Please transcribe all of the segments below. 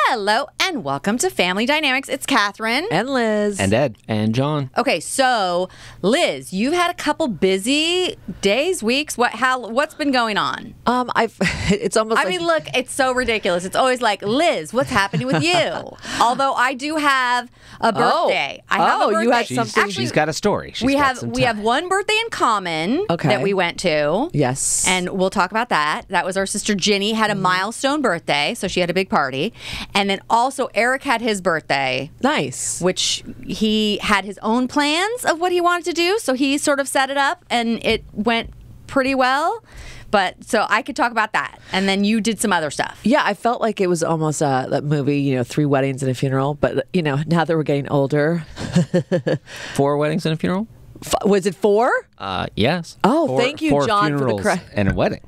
Hello and welcome to Family Dynamics. It's Catherine. And Liz. And Ed. And John. Okay, so Liz, you've had a couple busy days, weeks. What's been going on? It's almost I like... mean, look, it's so ridiculous. It's always like, Liz, what's happening with you? Although I do have a birthday. I have a birthday. You had something. Actually, She's got a story. we have one birthday in common that we went to. Yes. And we'll talk about that. That was our sister Ginny had a milestone birthday, so she had a big party. And then also Eric had his birthday. Nice. Which he had his own plans of what he wanted to do, so he sort of set it up and it went pretty well. But so I could talk about that. And then you did some other stuff. Yeah, I felt like it was almost that movie, 3 weddings and a funeral. But, now that we're getting older. 4 weddings and a funeral? Was it 4? Yes. Oh, thank you, 4 John, for the funerals correct. and a wedding.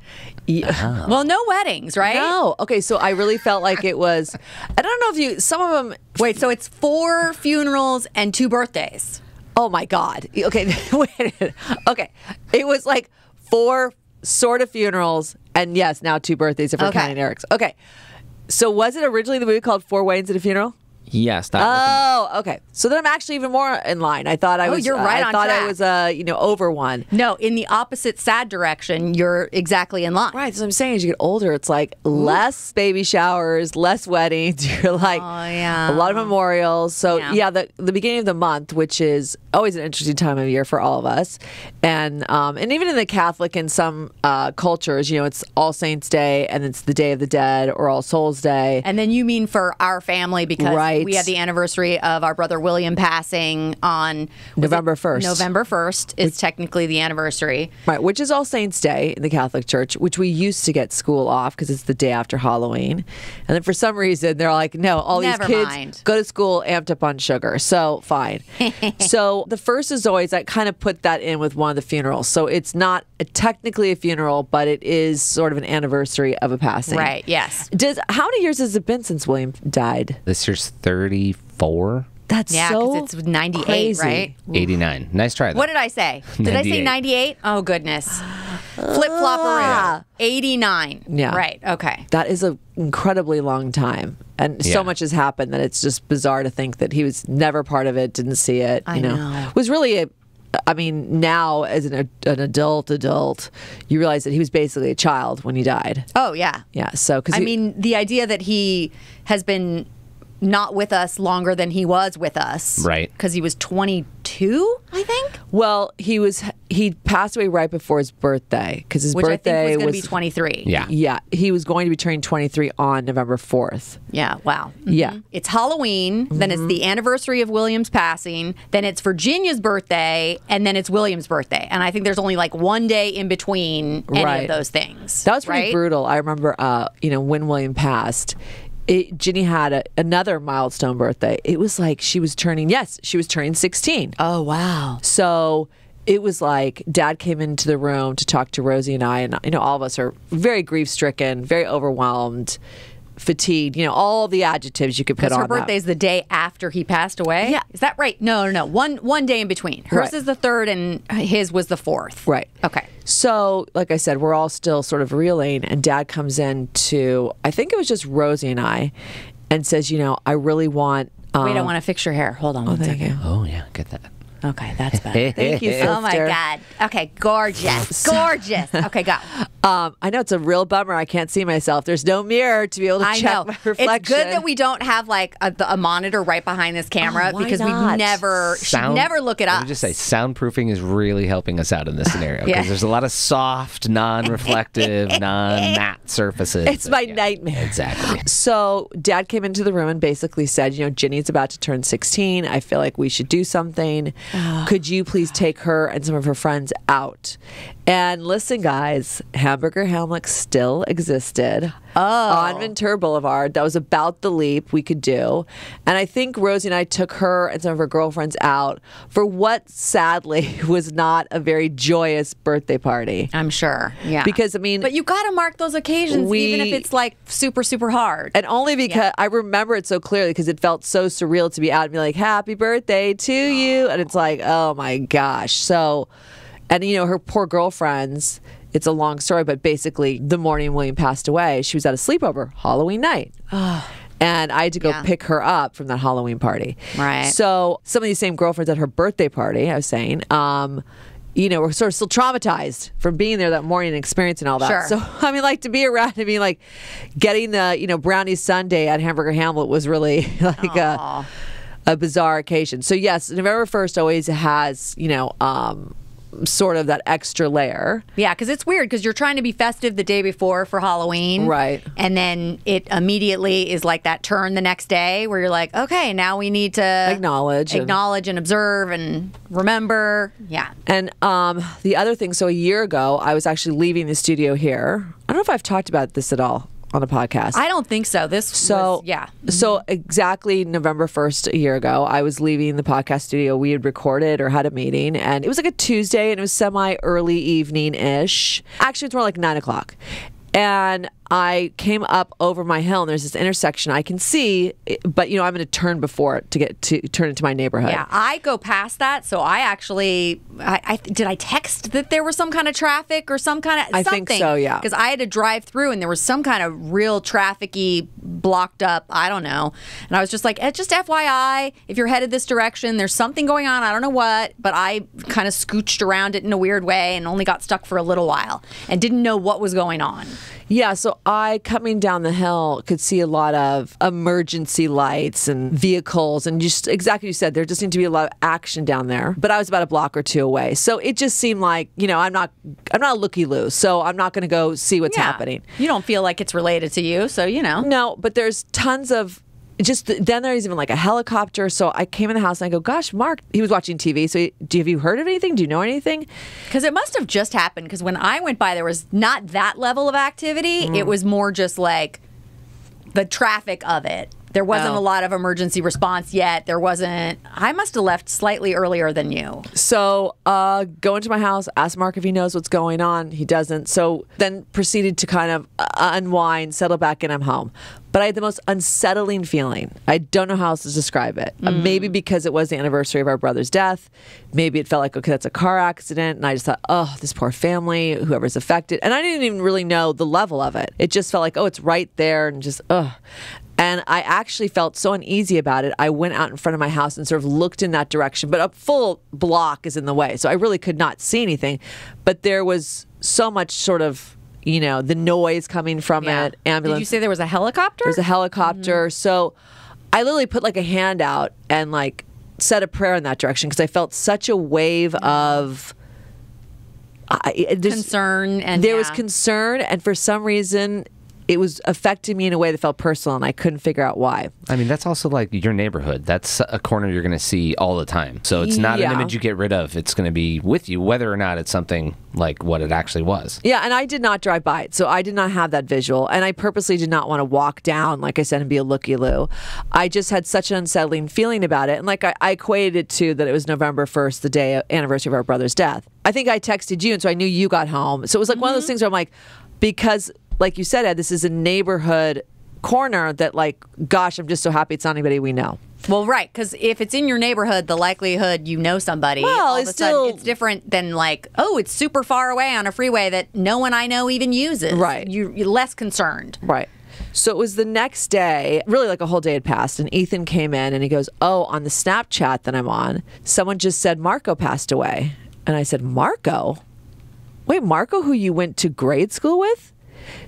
Yeah. Well, no weddings, right? No. Okay, so I really felt like it was, I don't know if some of them. Wait, so it's 4 funerals and 2 birthdays. Oh my God. Okay, wait. Okay, it was like 4 sort of funerals and yes, now 2 birthdays if we're counting Eric's. Okay, so was it originally the movie called 4 Weddings and a Funeral? Yes. Okay. So then I'm actually even more in line. I thought I was. You're right on track. I was over one. No, in the opposite sad direction, you're exactly in line. Right. So I'm saying as you get older, it's like less baby showers, less weddings. You're like a lot of memorials. So the beginning of the month, which is always an interesting time of year for all of us, and even in the Catholic and some cultures, it's All Saints Day and it's the Day of the Dead or All Souls Day. And then you mean for our family because we had the anniversary of our brother William passing on November 1st. November 1st is technically the anniversary. Right, which is All Saints Day in the Catholic Church, which we used to get school off because it's the day after Halloween. And then for some reason, they're like, no, all these kids go to school amped up on sugar. So, fine. So, the first is always, I kind of put that in with one of the funerals. So, it's not technically a funeral, but it is sort of an anniversary of a passing. Right, yes. How many years has it been since William died? This year's 34. That's so because it's 98, crazy. right? 89. Nice try, though. What did I say? Did I say 98? Oh, goodness. Flip-flopperoo. 89. Yeah. Right, okay. That is an incredibly long time. And so much has happened that it's just bizarre to think that he was never part of it, didn't see it. I know. Was really now as an adult, you realize that he was basically a child when he died. Oh, yeah. Yeah. So, the idea that he has been not with us longer than he was with us. Right. Because he was 22, I think. Well, he passed away right before his birthday because his Which birthday I think was going to be 23. Yeah. Yeah. He was going to be turning 23 on November 4th. Yeah, wow. Mm-hmm. Yeah. It's Halloween, then it's the anniversary of William's passing, then it's Virginia's birthday, and then it's William's birthday. And I think there's only like one day in between any of those things. That was pretty brutal. I remember, when William passed, Ginny had another milestone birthday. It was like she was turning 16. Oh, wow. So it was like Dad came into the room to talk to Rosie and I, and all of us are very grief-stricken, very overwhelmed, fatigued, all the adjectives you could put on her birthday's the day after he passed away? Yeah. Is that right? No. One day in between. Hers is the 3rd and his was the 4th. Right. Okay. So, like I said, we're all still sort of reeling, and Dad comes in to, I think it was just Rosie and I, and says, I really want... Wait, I want to fix your hair. Hold on one second. Oh, yeah. Get that. Okay, that's better. Thank you, sister. Oh, my God. Okay, gorgeous. Gorgeous. Okay, go. I know it's a real bummer. I can't see myself. There's no mirror to be able to check my reflection. It's good that we don't have like a monitor right behind this camera because we should never look at us. Let me just say, soundproofing is really helping us out in this scenario because there's a lot of soft, non-reflective, non-matte surfaces. It's my nightmare. Exactly. So Dad came into the room and basically said, Ginny's about to turn 16. I feel like we should do something. Could you please take her and some of her friends out? And listen, guys, Hamburger Hamlet still existed on Ventura Boulevard. That was about the leap we could do. And I think Rosie and I took her and some of her girlfriends out for what sadly was not a very joyous birthday party. I'm sure. Yeah. Because, but you got to mark those occasions even if it's like super, super hard. And only because I remember it so clearly because it felt so surreal to be out and be like, happy birthday to you. And it's like, oh my gosh. So... And, her poor girlfriends, it's a long story, but basically the morning William passed away, she was at a sleepover, Halloween night. And I had to go Yeah. pick her up from that Halloween party. Right. So some of these same girlfriends at her birthday party, I was saying, were sort of still traumatized from being there that morning and experiencing all that. Sure. So, I mean, like, to be around, I mean, like, getting the, brownie sundae at Hamburger Hamlet was really like a bizarre occasion. So, yes, November 1st always has, sort of that extra layer. Yeah, because it's weird because you're trying to be festive the day before for Halloween. Right. And then it immediately is like that turn the next day where you're like, okay, now we need to Acknowledge and observe and remember. Yeah. And the other thing, so a year ago, I was actually leaving the studio here. I don't know if I've talked about this at all on the podcast. I don't think so. So Exactly November 1st a year ago, I was leaving the podcast studio. We had recorded or had a meeting, and it was like a Tuesday, and it was semi-early evening-ish. Actually, it's more like 9 o'clock. And I came up over my hill, and there's this intersection I can see, but, I'm going to turn before it to turn into my neighborhood. Yeah, I go past that, so I actually, did I text that there was some kind of traffic or some kind of I something? think so, yeah. Because I had to drive through, and there was some kind of real traffic-y blocked up, I don't know. And I was just like, just FYI, if you're headed this direction, there's something going on, I don't know what, but I kind of scooched around it in a weird way and only got stuck for a little while and didn't know what was going on. Yeah, so I, coming down the hill, could see a lot of emergency lights and vehicles, and just exactly what you said, there just seemed to be a lot of action down there. But I was about a block or two away, so it just seemed like, I'm not a looky-loo, so I'm not going to go see what's happening. You don't feel like it's related to you, so No, but there's tons of. Then there's even like a helicopter. So I came in the house and I go, gosh, Mark, he was watching TV. So have you heard of anything? Do you know anything? Because it must have just happened. Because when I went by, there was not that level of activity. It was more just like the traffic of it. There wasn't a lot of emergency response yet. There wasn't. I must have left slightly earlier than you. So go into my house, ask Mark if he knows what's going on. He doesn't. So then proceeded to kind of unwind, settle back in. I'm home. But I had the most unsettling feeling. I don't know how else to describe it. Maybe because it was the anniversary of our brother's death. Maybe it felt like, okay, that's a car accident. And I just thought, oh, this poor family, whoever's affected. And I didn't even really know the level of it. It just felt like, oh, it's right there. And just, ugh. And I actually felt so uneasy about it. I went out in front of my house and sort of looked in that direction. But a full block is in the way. So I really could not see anything. But there was so much sort of, the noise coming from it. Ambulance. Did you say there was a helicopter? There's a helicopter. So I literally put like a hand out and like said a prayer in that direction because I felt such a wave of concern. And there was concern. And for some reason, it was affecting me in a way that felt personal, and I couldn't figure out why. I mean, that's also like your neighborhood. That's a corner you're going to see all the time. So it's not an image you get rid of. It's going to be with you, whether or not it's something like what it actually was. Yeah, and I did not drive by it, so I did not have that visual, and I purposely did not want to walk down, like I said, and be a looky-loo. I just had such an unsettling feeling about it, and like I equated it to that it was November 1st, the day anniversary of our brother's death. I think I texted you, and so I knew you got home. So it was like one of those things where I'm like, because like you said, Ed, this is a neighborhood corner that, like, gosh, I'm just so happy it's not anybody we know. Well, right, because if it's in your neighborhood, the likelihood you know somebody. Well, all of a sudden, it's different than like, oh, it's super far away on a freeway that no one I know even uses. Right. You're less concerned. Right. So it was the next day, really like a whole day had passed, and Ethan came in and he goes, oh, on the Snapchat that I'm on, someone just said Marco passed away. And I said, Marco? Wait, Marco, who you went to grade school with?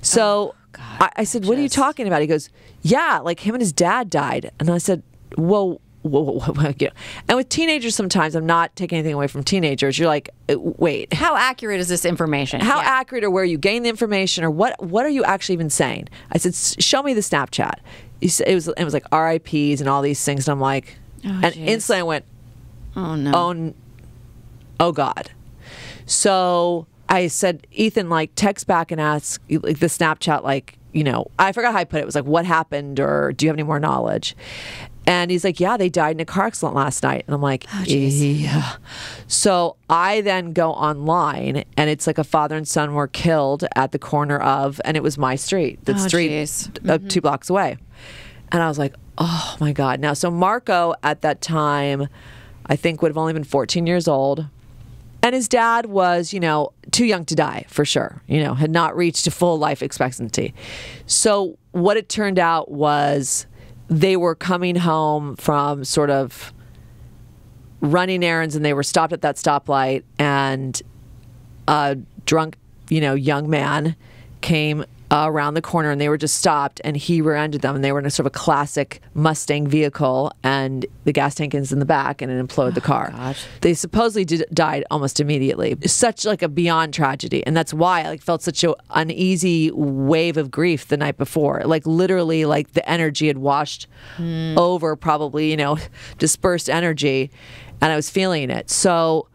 So I said, what are you talking about? He goes, yeah, like him and his dad died. And I said, whoa. And with teenagers, sometimes I'm not taking anything away from teenagers. You're like, wait. How accurate is this information? How accurate, or where you gain the information, or what are you actually even saying? I said, show me the Snapchat. It was like RIPs and all these things. And I'm like, instantly I went, oh no. Oh God. So I said, Ethan, like, text back and ask, like, the Snapchat, like, I forgot how I put it. It was like, what happened, or do you have any more knowledge? And he's like, yeah, they died in a car accident last night. And I'm like, yeah. So I then go online, and it's like a father and son were killed at the corner of, and it was my street, 2 blocks away. And I was like, oh my God. Now, so Marco at that time, I think would have only been 14 years old. And his dad was, too young to die, for sure. Had not reached a full life expectancy. So what it turned out was they were coming home from sort of running errands, and they were stopped at that stoplight, and a drunk, young man came around the corner, and they were just stopped, and he rear-ended them, and they were in a sort of a classic Mustang vehicle, and the gas tank is in the back, and it imploded the car. Gosh. They supposedly died almost immediately. Such like a beyond tragedy, and that's why I felt such an uneasy wave of grief the night before. Like literally, like the energy had washed over, probably dispersed energy, and I was feeling it. So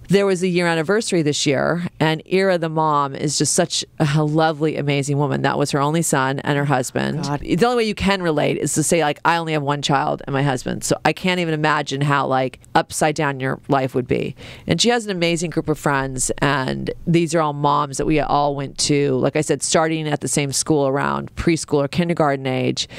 there was a year anniversary this year, and Ira, the mom, is just such a lovely, amazing woman. That was her only son and her husband. God. The only way you can relate is to say, I only have one child and my husband. So I can't even imagine how, upside down your life would be. And she has an amazing group of friends, and these are all moms that we all went to, like I said, starting at the same school around preschool or kindergarten age.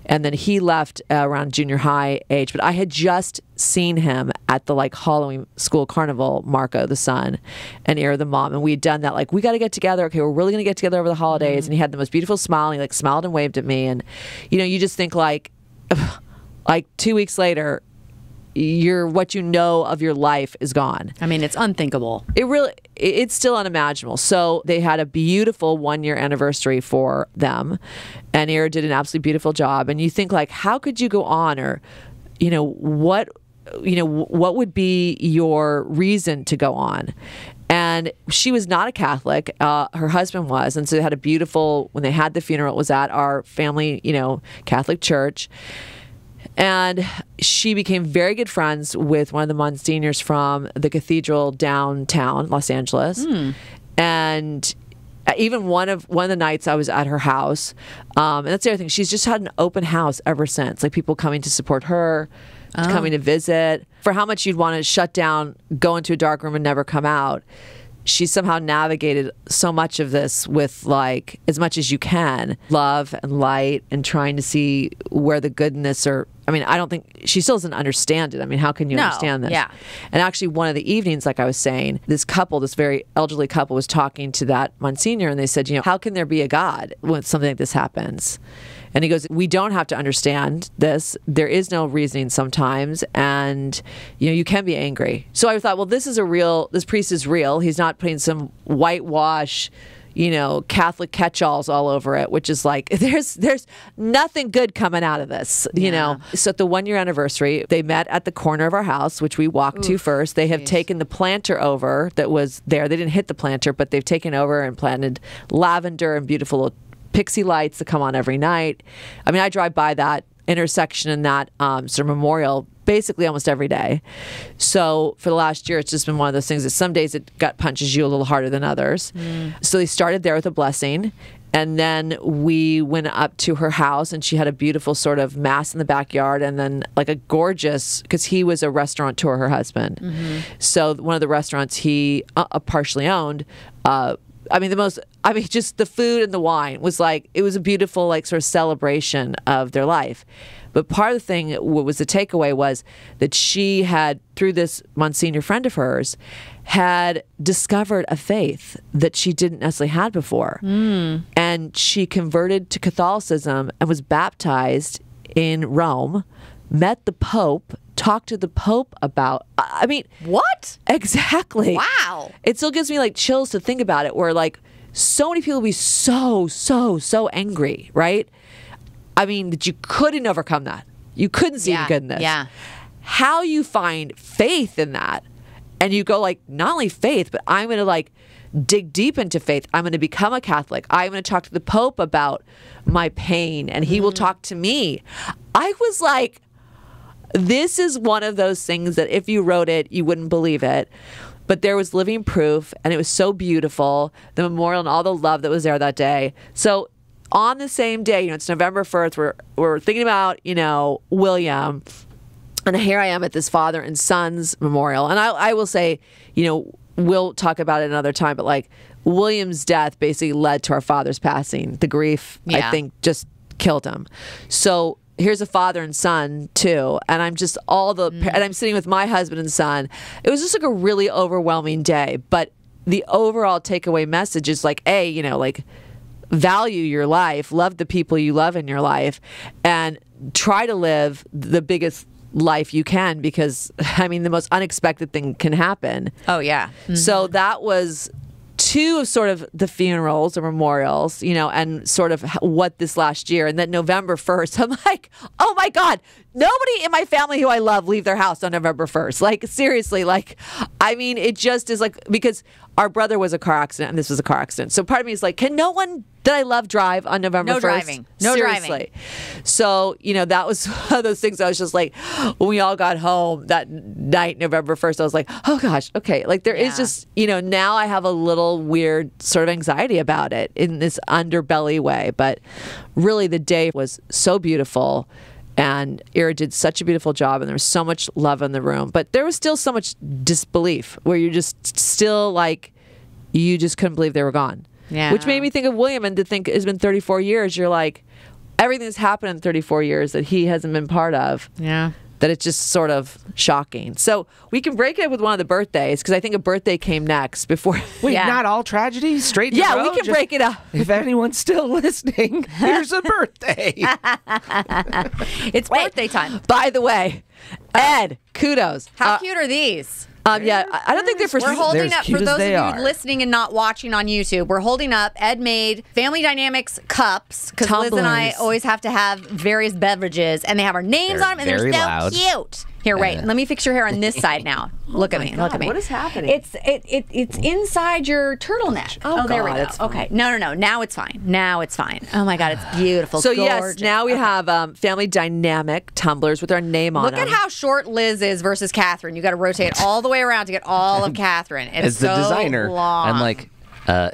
And then he left around junior high age. But I had just seen him at the Halloween school carnival, Marco, the son, and Ira, the mom. And we had done that. We got to get together. Okay, we're really going to get together over the holidays. And he had the most beautiful smile. And he smiled and waved at me. And, you just think 2 weeks later, what you know of your life is gone. I mean, it's unthinkable. It's still unimaginable. So they had a beautiful 1-year anniversary for them, and Ira did an absolutely beautiful job. And you think how could you go on, or what would be your reason to go on? And she was not a Catholic. Her husband was. And so they had a beautiful, when they had the funeral, it was at our family, Catholic church. And she became very good friends with one of the Monsignors from the cathedral downtown Los Angeles. And even one of the nights I was at her house, and that's the other thing, she's just had an open house ever since. People coming to support her, coming to visit. For how much you'd want to shut down, go into a dark room and never come out, she somehow navigated so much of this with as much as you can, love and light, and trying to see where the goodness I don't think she still doesn't understand it. How can you understand this? Yeah. And actually one of the evenings, like I was saying, this very elderly couple was talking to that Monsignor, and they said, how can there be a God when something like this happens? And he goes, we don't have to understand this. There is no reasoning sometimes. And, you can be angry. So I thought, well, this priest is real. He's not putting some whitewash, Catholic catch-alls all over it, which is there's nothing good coming out of this, So at the 1-year anniversary, they met at the corner of our house, which we walked to first. They have taken the planter over that was there. They didn't hit the planter, but they've taken over and planted lavender and beautiful little pixie lights that come on every night. I drive by that intersection and that sort of memorial basically almost every day. So for the last year, it's just been one of those things that some days it gut punches you a little harder than others. So they started there with a blessing. And then we went up to her house, and she had a beautiful sort of mass in the backyard, and then a gorgeous, because he was a restaurateur, her husband. So one of the restaurants he partially owned, just the food and the wine was it was a beautiful, sort of celebration of their life. But part of the thing, what was the takeaway, was that she had, through this Monsignor friend of hers, had discovered a faith that she didn't necessarily had before. And she converted to Catholicism and was baptized in Rome, met the Pope, talked to the Pope about, what? Exactly. Wow. It still gives me chills to think about it, where so many people be so angry, right? That you couldn't overcome that. You couldn't see the goodness. Yeah. How you find faith in that, and you go not only faith, but I'm going to dig deep into faith. I'm going to become a Catholic. I'm going to talk to the Pope about my pain, and he will talk to me. I was this is one of those things that if you wrote it, you wouldn't believe it. But there was living proof, and it was so beautiful, the memorial and all the love that was there that day. So on the same day, it's November 1st, we're thinking about, William, and here I am at this father and son's memorial. And I will say, we'll talk about it another time, but William's death basically led to our father's passing. The grief, I think, just killed him. So here's a father and son too, and I'm just and I'm sitting with my husband and son. It was just a really overwhelming day, but the overall takeaway message is value your life, love the people you love in your life, and try to live the biggest life you can, because I mean the most unexpected thing can happen. Oh yeah. Mm-hmm. So that was two of sort of the funerals or memorials, you know, and sort of what this last year. And then November 1st, I'm like, oh my God, nobody in my family who I love leave their house on November 1st. Like, seriously, like, I mean, it just is like, because our brother was a car accident and this was a car accident. So part of me is like, can no one that I love drive on November 1st? No driving. No Seriously. driving. So, you know, that was one of those things I was just like, when we all got home that night, November 1st, I was like, oh gosh, okay. Like there is just, you know, now I have a little weird sort of anxiety about it in this underbelly way. But really the day was so beautiful. And Ira did such a beautiful job, and there was so much love in the room. But there was still so much disbelief where you're just still like, you just couldn't believe they were gone. Yeah. Which made me think of William, and to think it's been 34 years. You're like, everything that's happened in 34 years that he hasn't been part of. Yeah. That it's just sort of shocking. So we can break it up with one of the birthdays, because I think a birthday came next before. Wait, Yeah. not all tragedies? Straight to Yeah, row? we can break it up. If anyone's still listening, here's a birthday. It's birthday time. By the way, Ed, kudos. How cute are these? Yeah, I don't think they're for We're holding as up, cute for as those of they you are. listening and not watching on YouTube, we're holding up Ed made Family Dynamics cups, because Liz and I Tumblers. always have to have various beverages, and they have our names They're on them, and they're very so loud. cute. Here, wait, let me fix your hair on this side now. Look at me, look at me. what is happening? It's inside your turtleneck. Oh, there we God, go. it's fine. Okay, no, now it's fine. Now it's fine. Oh my God, it's beautiful. So yes, gorgeous. now we have Family Dynamic tumblers with our name on Look them. at how short Liz is versus Catherine. You got to rotate all the way around to get all of Catherine. It's As the so designer, long. I'm like,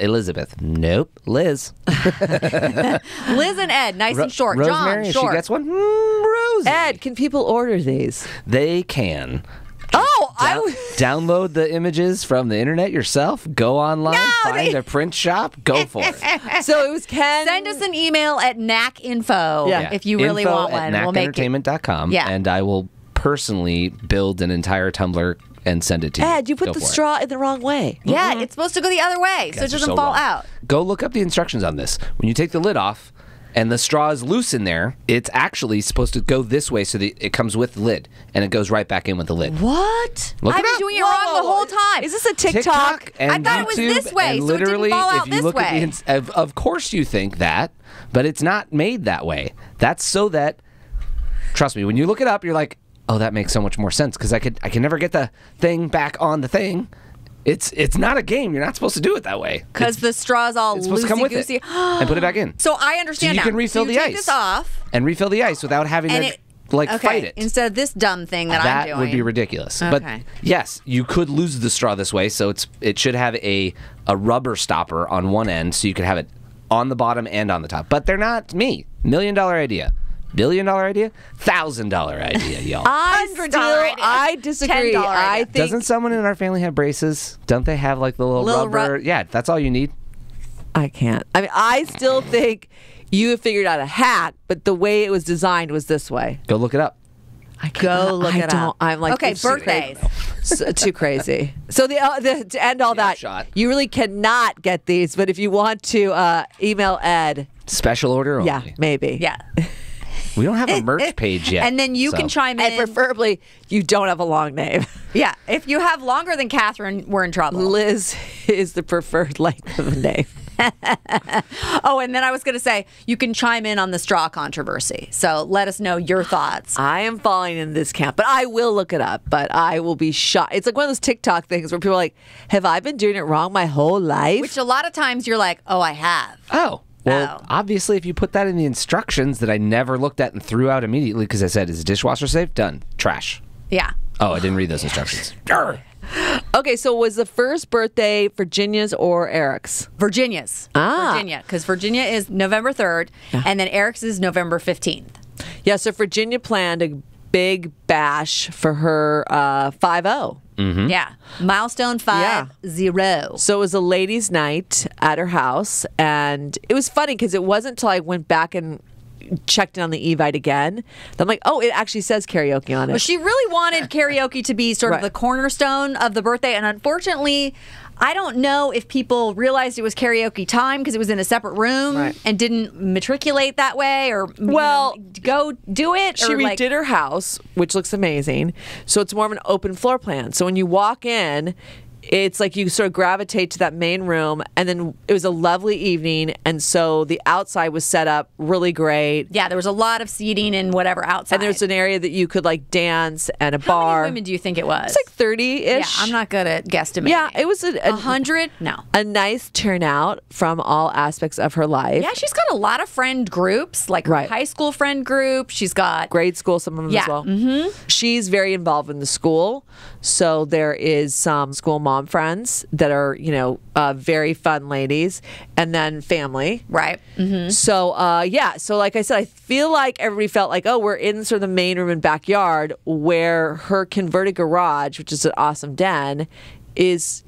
Elizabeth. Nope, Liz. Liz and Ed, nice and short. Rosemary, John, if short. she gets one. Rosie. Ed, can people order these? They can. Oh, Download the images from the internet yourself. Go online, find a print shop. Go for it. so it was Ken. Send us an email at NACinfo Yeah. if you really want one. We'll make it. NACentertainment.com. Yeah. And I will personally build an entire Tumblr and send it to you. Ed, you put Go the for it. straw in the wrong way. Yeah, it's supposed to go the other way so it Guys are doesn't so fall wrong. out. Go look up the instructions on this. When you take the lid off and the straw is loose in there, it's actually supposed to go this way so that it comes with the lid and it goes right back in with the lid. What? Look I've it been up. doing it wrong the whole time. Is this a TikTok? and I thought it was YouTube, this way, and so it didn't literally, fall out if you this look at way. of course you think that, but it's not made that way. That's so that, trust me, when you look it up, you're like, oh, that makes so much more sense, because I can never get the thing back on the thing. It's not a game. You're not supposed to do it that way. Because the straw's all It's supposed to come with it loosey-goosey. and put it back in. So I understand So you now. can refill so you the take ice. this off. And refill the ice without having And to it, fight it. Instead of this dumb thing that I'm That doing. would be ridiculous. Okay. But yes, you could lose the straw this way. So it should have a rubber stopper on one end, so you could have it on the bottom and on the top. But they're not me. $1 million idea. $1 billion idea. $1,000 idea, y'all. I disagree. $10 I idea. think Doesn't someone in our family have braces? Don't they have like the little Little rubber? Yeah, that's all you need. I can't. I mean, I still think you have figured out a hat, but the way it was designed was this way. Go look it up. I Go look I it don't, up. I'm like, Okay, it's too birthdays. crazy. Too crazy. So to end all that, shot. you really cannot get these. But if you want to email Ed, Special order only. yeah, maybe. Yeah. We don't have a merch page yet. And then you so. can chime And in. preferably, you don't have a long name. Yeah. If you have longer than Catherine, we're in trouble. Liz is the preferred length of a name. Oh, and then I was going to say, you can chime in on the straw controversy. So let us know your thoughts. I am falling in this camp, but I will look it up. But I will be shocked. It's like one of those TikTok things where people are like, "Have I been doing it wrong my whole life?" Which a lot of times you're like, oh, I have. Oh. Well, Oh. obviously, if you put that in the instructions that I never looked at and threw out immediately because I said, is the dishwasher safe? Done. Trash. Yeah. Oh, I didn't read those instructions. Arr. Okay, so was the first birthday Virginia's or Eric's? Virginia's. Ah. Virginia. Because Virginia is November 3rd, and then Eric's is November 15th. Yeah, so Virginia planned a big bash for her 5-0. Yeah. Milestone 5-0. So it was a ladies' night at her house, and it was funny because it wasn't until I went back and checked in on the Evite again that I'm like, oh, it actually says karaoke on it. Well, she really wanted karaoke to be sort of Right. the cornerstone of the birthday, and unfortunately, I don't know if people realized it was karaoke time because it was in a separate room Right. and didn't matriculate that way, or go do it. She or redid her house, which looks amazing. So it's more of an open floor plan. So when you walk in, it's like you sort of gravitate to that main room, and then it was a lovely evening, and so the outside was set up really great. Yeah, there was a lot of seating and whatever outside. And there's an area that you could like dance and a How bar. many women do you think it was? It's like 30-ish. Yeah, I'm not good at guesstimating. Yeah, it was 100. No. a nice turnout from all aspects of her life. Yeah, she's got a lot of friend groups, like her Right. high school friend group. She's got Grade school, some of them as Yeah, well. She's very involved in the school. So there is some school mom friends that are, very fun ladies, and then family. right. So, so like I said, I feel like everybody felt like, oh, we're in sort of the main room and backyard where her converted garage, which is an awesome den, is,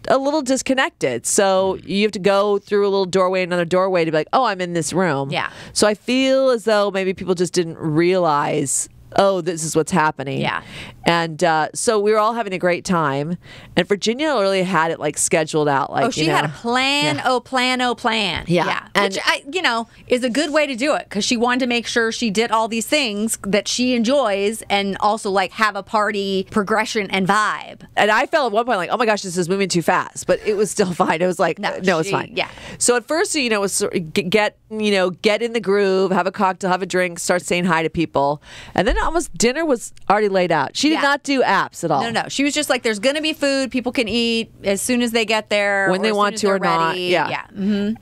a little disconnected. So you have to go through a little doorway, another doorway to be like, oh, I'm in this room. Yeah. So I feel as though maybe people just didn't realize, oh, this is what's happening. Yeah. And so we were all having a great time. And Virginia really had it like scheduled out. Like, She had a plan. Yeah. Oh, plan. Oh, plan. Yeah. And- Which is a good way to do it because she wanted to make sure she did all these things that she enjoys and also like have a party progression and vibe. And I felt at one point like, oh my gosh, this is moving too fast, but it was still fine. It was like, no, it's fine. Yeah. So at first, it was sort of get in the groove, have a cocktail, have a drink, start saying hi to people, and then almost dinner was already laid out. She did Yeah. not do apps at all. No. She was just like, there's going to be food people can eat as soon as they get there. When or they as want soon to as or they're not. ready. Yeah.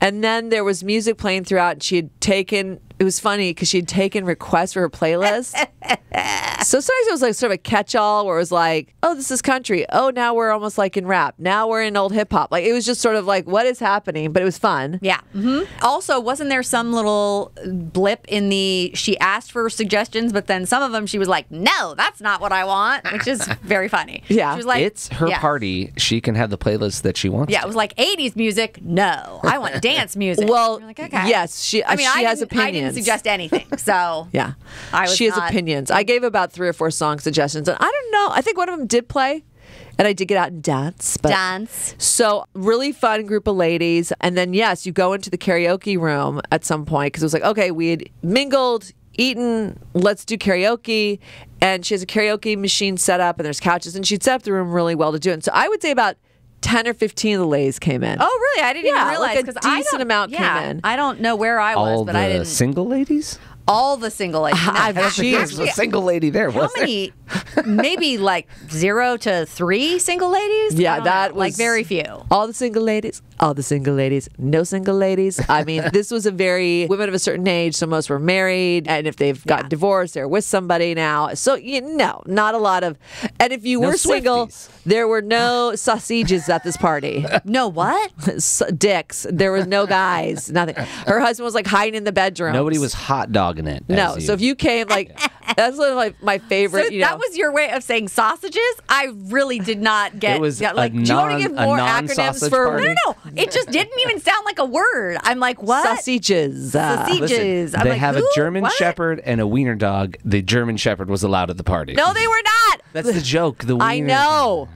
And then there was music playing throughout, and she had taken. It was funny because she'd taken requests for her playlist. So sometimes it was like sort of a catch-all where it was like, oh, this is country. Oh, now we're almost like in rap. Now we're in old hip hop. Like it was just sort of like, what is happening? But it was fun. Yeah. Also, wasn't there some little blip in she asked for suggestions, but then some of them she was like, no, that's not what I want, which is very funny. Yeah. She was like, It's her yeah. party. She can have the playlist that she wants. Yeah, to. it was like 80s music. No, I want dance music. Well, You're like, okay. yes, she has I didn't opinions. suggest anything. So Yeah. I was she has not- opinions. I gave about 3 or 4 song suggestions, and I don't know. I think one of them did play, and I did get out and dance. But dance. So really fun group of ladies, and then yes, you go into the karaoke room at some point because it was like, okay, we had mingled, eaten, let's do karaoke, and she has a karaoke machine set up, and there's couches, and she'd set up the room really well to do it. And so I would say about 10 or 15 of the ladies came in. Oh, really? I didn't Yeah, even realize like a I decent don't- amount came in. I don't know where I was, all but the I didn't. single ladies. All the single ladies. No, I've- actually- There's a single lady there. How Was there? many? Maybe like 0 to 3 single ladies. Yeah, I don't that know. like was very few. All the single ladies, no single ladies. I mean, this was a very women of a certain age, so most were married, and if they've got divorced, they're with somebody now. So not a lot of. And if you No were single, Swifties. there were no sausages at this party. No, what? Dicks. There was no guys. Nothing. Her husband was like hiding in the bedroom. Nobody was hot dogging it. No. as So if you came, like, that's one of my favorite. So that was your way of saying sausages? I really did not get. It was yeah, like, a do you want to give a more acronyms non-sausage for? party? No. It just didn't even sound like a word. I'm like, what? sausages. Sausages. I'm they like, have who? a German What? Shepherd and a Wiener dog. The German Shepherd was allowed at the party. No, they were not. That's the joke. The Wiener. I know.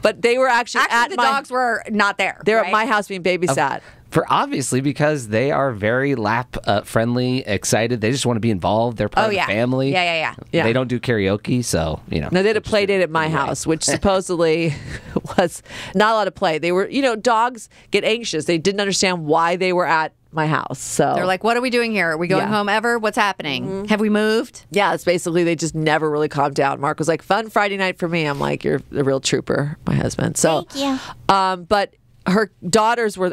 But they were actually at the my dogs were not there. they're right? at my house being babysat. For obviously because they are very lap friendly, excited. They just want to be involved. They're part Oh, of yeah. the family. Yeah. Yeah. They don't do karaoke, so No, they had a play date at my house, which supposedly was not a lot of play. They were, dogs get anxious. They didn't understand why they were at my house. So They're like, what are we doing here? Are we going Yeah. home ever? What's happening? Have we moved? yeah, it's basically they just never really calmed down. Mark was like, fun Friday night for me. I'm like, you're a real trooper, my husband. So, Thank you. But her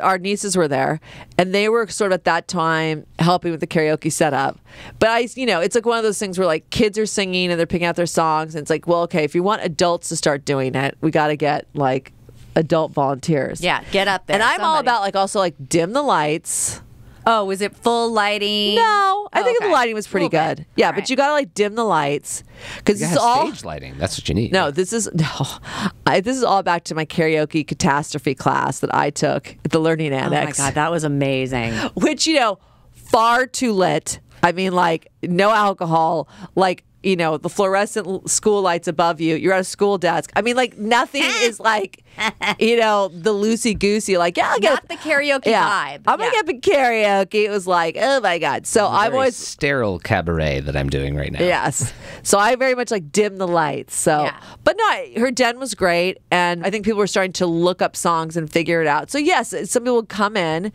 our nieces were there, and they were sort of at that time helping with the karaoke setup. But it's like one of those things where like kids are singing and they're picking out their songs, and it's like, well, okay, if you want adults to start doing it, we got to get like adult volunteers. Yeah, get up there. And I'm all somebody. about like also like dim the lights. Oh, is it full lighting? No, I think Okay. the lighting was pretty A little bit. good. Yeah, All but right. you got to like dim the lights because You it's have all. stage lighting. That's what you need. No, this is this is all back to my karaoke catastrophe class that I took at the Learning Oh my Annex. God, that was amazing. Which far too lit. I mean, like no alcohol, like the fluorescent school lights above you. You're at a school desk. I mean, like, nothing is like, the loosey-goosey, like, yeah, I'll get Not the karaoke vibe. I'm going to get the karaoke. It was like, oh my God. So I'm Very always sterile cabaret that I'm doing right now. Yes. So I very much like dim the lights. So, Yeah. but no, her den was great. And I think people were starting to look up songs and figure it out. So yes, some people would come in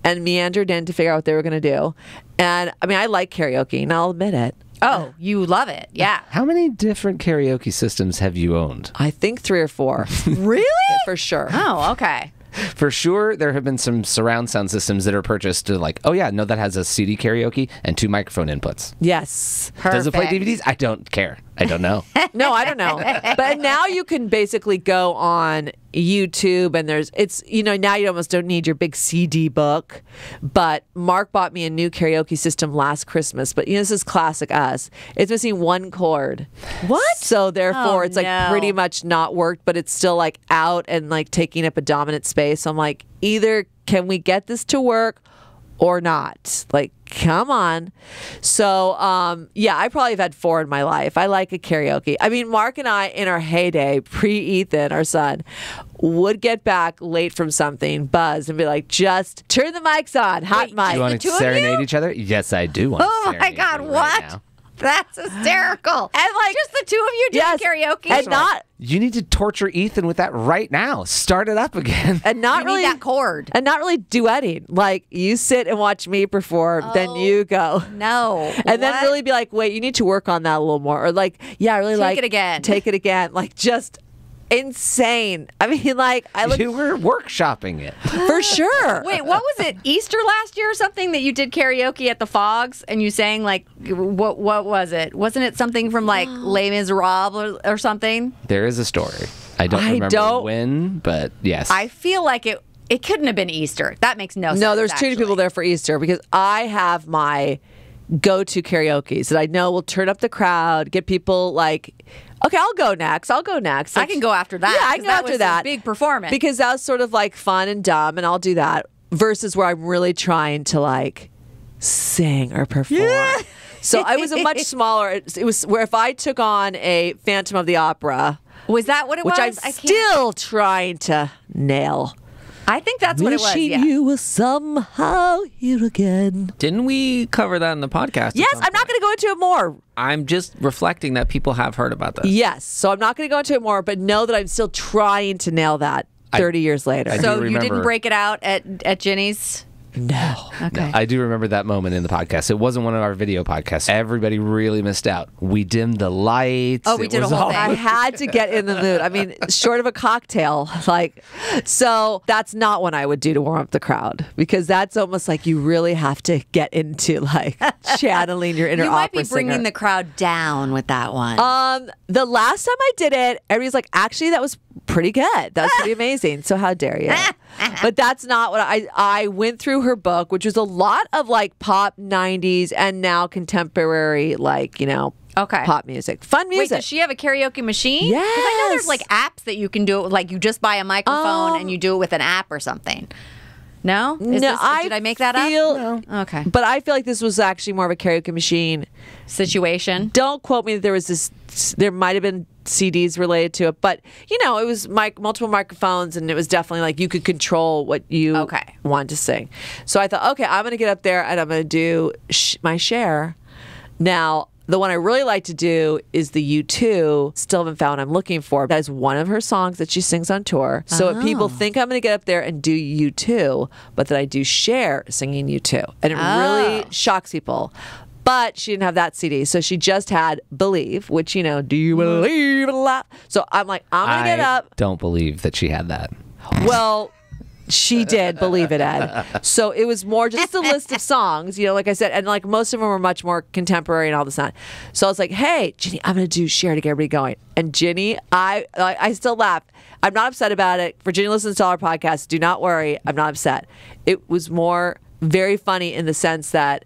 and meandered in to figure out what they were going to do. And I mean, I like karaoke and I'll admit it. Oh, you love it. Yeah. How many different karaoke systems have you owned? I think 3 or 4. Really? For sure. Oh, okay. For sure, there have been some surround sound systems that are purchased to like, oh yeah, no, that has a CD karaoke and 2 microphone inputs. Yes. Does it play Perfect. DVDs? I don't care. I don't know. No, I don't know. But now you can basically go on YouTube and now you almost don't need your big CD book. But Mark bought me a new karaoke system last Christmas. But this is classic us. It's missing 1 chord. What? So therefore, Oh, it's like no. pretty much not worked, but it's still like out and like taking up a dominant space. So I'm like, either can we get this to work or not? Like, come on. So, I probably have had 4 in my life. I like a karaoke. I mean, Mark and I, in our heyday, pre-Ethan, our son, would get back late from something, buzz, and be like, just turn the mics on, hot Wait, mic. Do you want The to two of serenade you? each other? Yes, I do want Oh to my serenade God, you what? right now. That's hysterical. And, like, just the 2 of you doing yes, karaoke. and not You need to torture Ethan with that right now. Start it up again. and not you really need that chord. and not really duetting. Like, you sit and watch me perform, then you go. No. And then What? really be like, wait, you need to work on that a little more. Or like, yeah, I really Take it again. Take it again. Like, just insane. I mean, like, I look You were workshopping it. for sure. Wait, what was it? Easter last year or something that you did karaoke at the Fogs and you sang like what was it? Wasn't it something from like Les Miserables or something? There is a story. I don't I remember don't- when, but yes. I feel like it couldn't have been Easter. That makes no sense. No, there's too many actually. people there for Easter because I have my go-to karaoke's that I know will turn up the crowd, get people like, okay, I'll go next. I can go after that. Yeah, I 'cause can go that after was a that. big performance. Because that was sort of like fun and dumb, and I'll do that. Versus where I'm really trying to like sing or perform. So I was a much smaller. It was where if I took on a Phantom of the Opera, was that what it which was? I'm still trying to nail. I think that's what it was. Wishing Yeah. you were somehow here again. Didn't we cover that in the podcast? at Yes, some I'm not point? going to go into it more. I'm just reflecting that people have heard about this. Yes, so I'm not going to go into it more, but know that I'm still trying to nail that 30 years later. I So do you didn't remember- break it out at Ginny's? no. Okay. I do remember that moment in the podcast. It wasn't one of our video podcasts. Everybody really missed out. We dimmed the lights. Oh, we It did a was whole all- thing. I had to get in the mood. I mean, short of a cocktail, like, so that's not what I would do to warm up the crowd because that's almost like you really have to get into like channeling your inner You might opera be bringing singer. the crowd down with that one. The last time I did it, everybody's like, actually, that was pretty good. That was pretty amazing. So how dare you? But that's not what I went through her book, which was a lot of like pop 90s and now contemporary, like, Okay. pop music. Fun Wait, music. does she have a karaoke machine? Because I know there's Yes. like apps that you can do it. Like you just buy a microphone and you do it with an app or something. No? Is No, this, did I make that feel- up? No. Okay. But I feel like this was actually more of a karaoke machine. Situation. Don't quote me that there might have been CDs related to it, but it was multiple microphones and it was definitely like you could control what you Okay. wanted to sing. So I thought, okay, I'm going to get up there and I'm going to do my share. Now, the one I really like to do is the U2, Still Haven't Found What I'm Looking For. That is one of her songs that she sings on tour. So people think I'm going to get up there and do U2, but that I do Cher singing U2. And it really shocks people. But she didn't have that CD. So she just had Believe, which, do you believe in love? So I'm like, I'm going to get I up. don't believe that she had that. Well, she did, believe it, Ed. So it was more just a list of songs, like I said, and like most of them were much more contemporary and all this and that. So I was like, hey, Ginny, I'm going to do Cher to get everybody going. And Ginny, I still laugh. I'm not upset about it. Virginia listens to all our podcasts. Do not worry. I'm not upset. It was more very funny in the sense that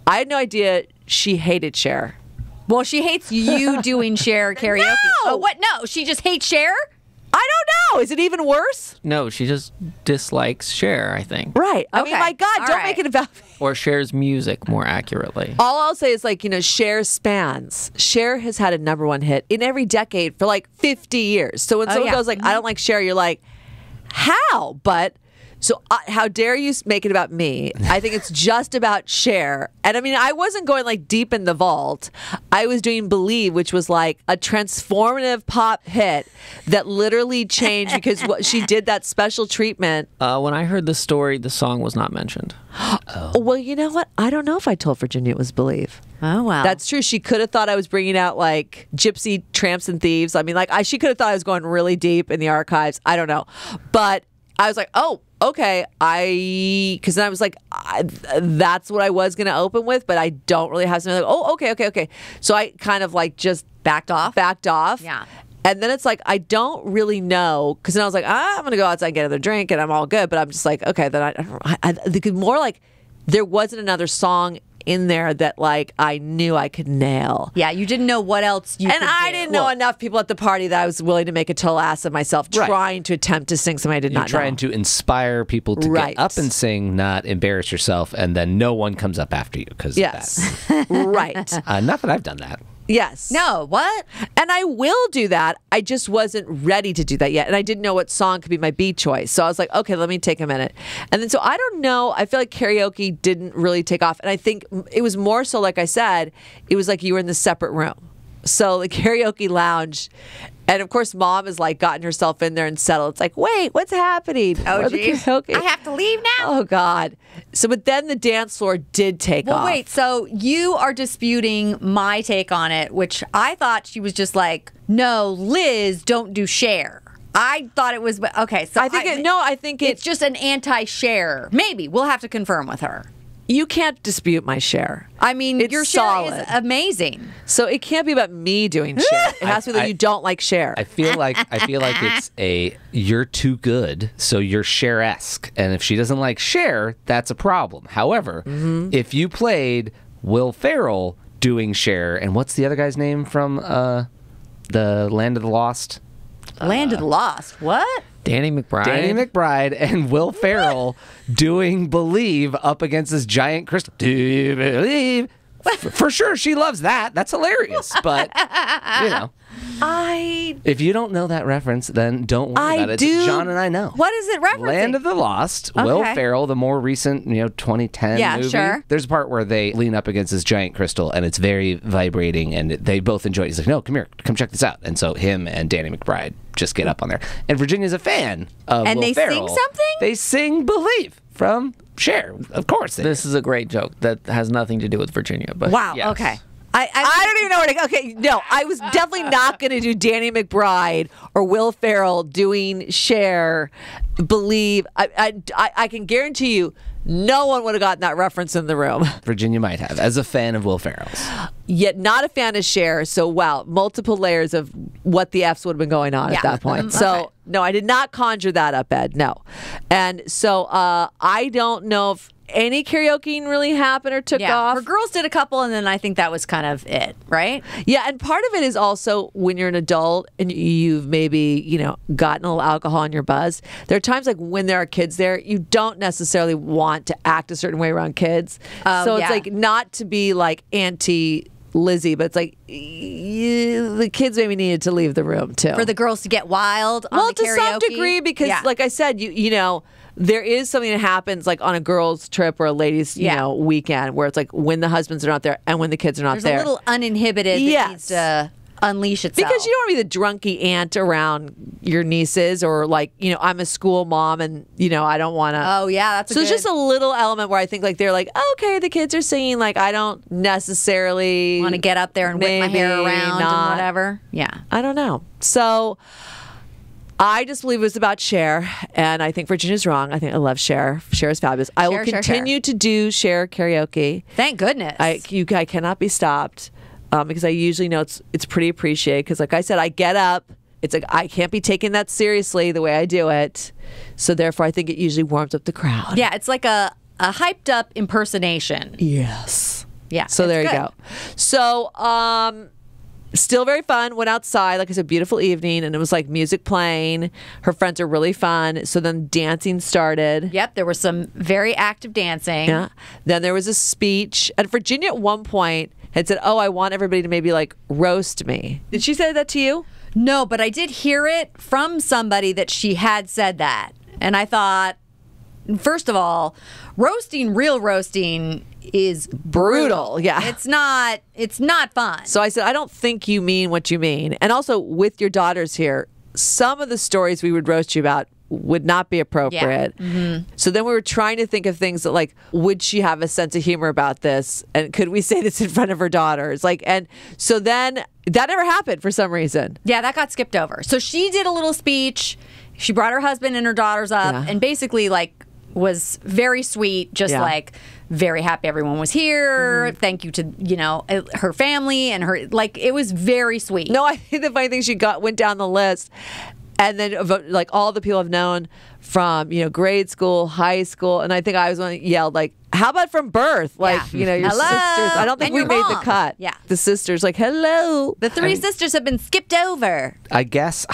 I had no idea she hated Cher. Well, she hates you doing Cher karaoke. No! Oh, what? No, she just hates Cher? I don't know. Is it even worse? No, she just dislikes Cher, I think. Right. I mean, Okay. my God, All don't right. make it about me. Or Cher's music, more accurately. All I'll say is, like, Cher spans. Cher has had a #1 hit in every decade for like 50 years. So when someone yeah. goes like, I don't like Cher, you're like, how? But so how dare you make it about me? I think it's just about Cher. And I mean, I wasn't going like deep in the vault. I was doing Believe, which was like a transformative pop hit that literally changed because she did that special treatment. When I heard the story, the song was not mentioned. Well, you know what? I don't know if I told Virginia it was Believe. Oh, wow. That's true. She could have thought I was bringing out like Gypsy Tramps and Thieves. I mean, like she could have thought I was going really deep in the archives. I don't know. But I was like, oh, okay. Because then I was like, that's what I was going to open with, but I don't really have something like, oh, okay. So I kind of like just Backed off? Yeah. And then it's like, I don't really know. Because then I was like, I'm going to go outside and get another drink and I'm all good. But I'm just like, okay, then I more like there wasn't another song in there that like I knew I could nail. Yeah, you didn't know what else you And could I do. didn't know enough people at the party that I was willing to make a total ass of myself Right. trying to attempt to sing something I did You're not trying know. to inspire people to Right. get up and sing, not embarrass yourself, and then no one comes up after you because Yes. of that. Right. Not that I've done that. Yes. No, what? And I will do that. I just wasn't ready to do that yet. And I didn't know what song could be my B choice. So I was like, okay, let me take a minute. And then so I don't know. I feel like karaoke didn't really take off. And I think it was more so, like I said, it was like you were in the separate room. So the karaoke lounge. And of course, mom has like gotten herself in there and settled. It's like, wait, what's happening? Oh, Where's the geez. karaoke? I have to leave now? Oh, God. So, but then the dance floor did take Well, off. wait. So you are disputing my take on it, which I thought she was just like, no, Liz, don't do Cher. I thought it was okay. So I think I think it's just an anti-Cher. Maybe we'll have to confirm with her. you can't dispute my share. I mean, It's your Cher solid. is amazing. So it can't be about me doing share. It has to be that you don't like share. I feel like it's a you're too good, so you're Cher-esque. And if she doesn't like Cher, that's a problem. However, if you played Will Ferrell doing Cher, and what's the other guy's name from the Land of the Lost? Land of the Lost. What? Danny McBride. Danny McBride and Will Ferrell doing Believe up against this giant crystal. Do you believe? For sure, she loves that. That's hilarious. But, you know, if you don't know that reference, then don't worry about it. do. John and I know. What is it referencing? Land of the Lost, Will Okay. Ferrell, the more recent, 2010 Yeah, movie. sure. There's a part where they lean up against this giant crystal, and it's very vibrating, and they both enjoy it. He's like, no, come here, come check this out. And so him and Danny McBride just get up on there. And Virginia's a fan of And Will they sing Ferrell. something? They sing Believe from Cher. Of course they This is a great joke that has nothing to do with Virginia. But Wow. yes. Okay. I don't even know where to go. Okay, no, I was definitely not going to do Danny McBride or Will Ferrell doing Cher. Believe. I can guarantee you, no one would have gotten that reference in the room. Virginia might have, as a fan of Will Ferrell's. Yet not a fan of Cher. So wow, multiple layers of what the F's would have been going on at Yeah. that point. So Okay. no, I did not conjure that up, Ed. No, and so I don't know if any karaoke really happened or took Yeah. off. Her girls did a couple, and then I think that was kind of it, right? Yeah, and part of it is also when you're an adult and you've maybe, gotten a little alcohol in your buzz. There are times like when there are kids there, you don't necessarily want to act a certain way around kids. Oh, so it's yeah. like not to be like anti Lizzie, but it's like the kids maybe needed to leave the room too. For the girls to get wild on well, the to some karaoke. degree, because Yeah. like I said, you know, there is something that happens like on a girls' trip or a ladies' weekend where it's like when the husbands are not there and when the kids are not There's there. a little uninhibited that Yes. needs to unleash itself. Because you don't want to be the drunky aunt around your nieces, or like, I'm a school mom and, I don't want to. Oh, yeah, that's a So there's good- just a little element where I think like they're like, okay, the kids are singing. Like, I don't necessarily want to get up there and whip my hair maybe around not. and whatever. Yeah. I don't know. So I just believe it was about Cher, and I think Virginia's wrong. I think I love Cher. Cher is fabulous. I will Cher, Cher, continue to do Cher karaoke. Thank goodness. I cannot be stopped because I usually know it's pretty appreciated. Because like I said, I get up. It's like I can't be taken that seriously the way I do it. So therefore, I think it usually warms up the crowd. yeah, it's like a hyped up impersonation. Yes. Yeah. So it's there you good. go. So Still very fun. Went outside, like I said, beautiful evening, and it was like music playing. Her friends are really fun. So then dancing started. Yep, there was some very active dancing. Yeah. Then there was a speech. And Virginia at one point had said, "Oh, I want everybody to maybe like roast me." Did she say that to you? No, but I did hear it from somebody that she had said that. And I thought, first of all, real roasting is Brutal, yeah. It's not fun. So I said, I don't think you mean what you mean. And also with your daughters here, some of the stories we would roast you about would not be appropriate. Yeah. So then we were trying to think of things that like, would she have a sense of humor about this? And could we say this in front of her daughters? Like, and so then that never happened for some reason. Yeah, that got skipped over. So she did a little speech. She brought her husband and her daughters up Yeah. and basically like was very sweet, just Yeah. like very happy everyone was here. Thank you to, her family and her, like, it was very sweet. No, I think the funny thing, went down the list, and then like all the people I've known from grade school, high school, and I think I was one that yelled like, "How about from birth?" Like Yeah. your Hello. sisters. I don't think And we your made the mom. cut. Yeah. The sisters like, "Hello." The three sisters have been skipped over. I guess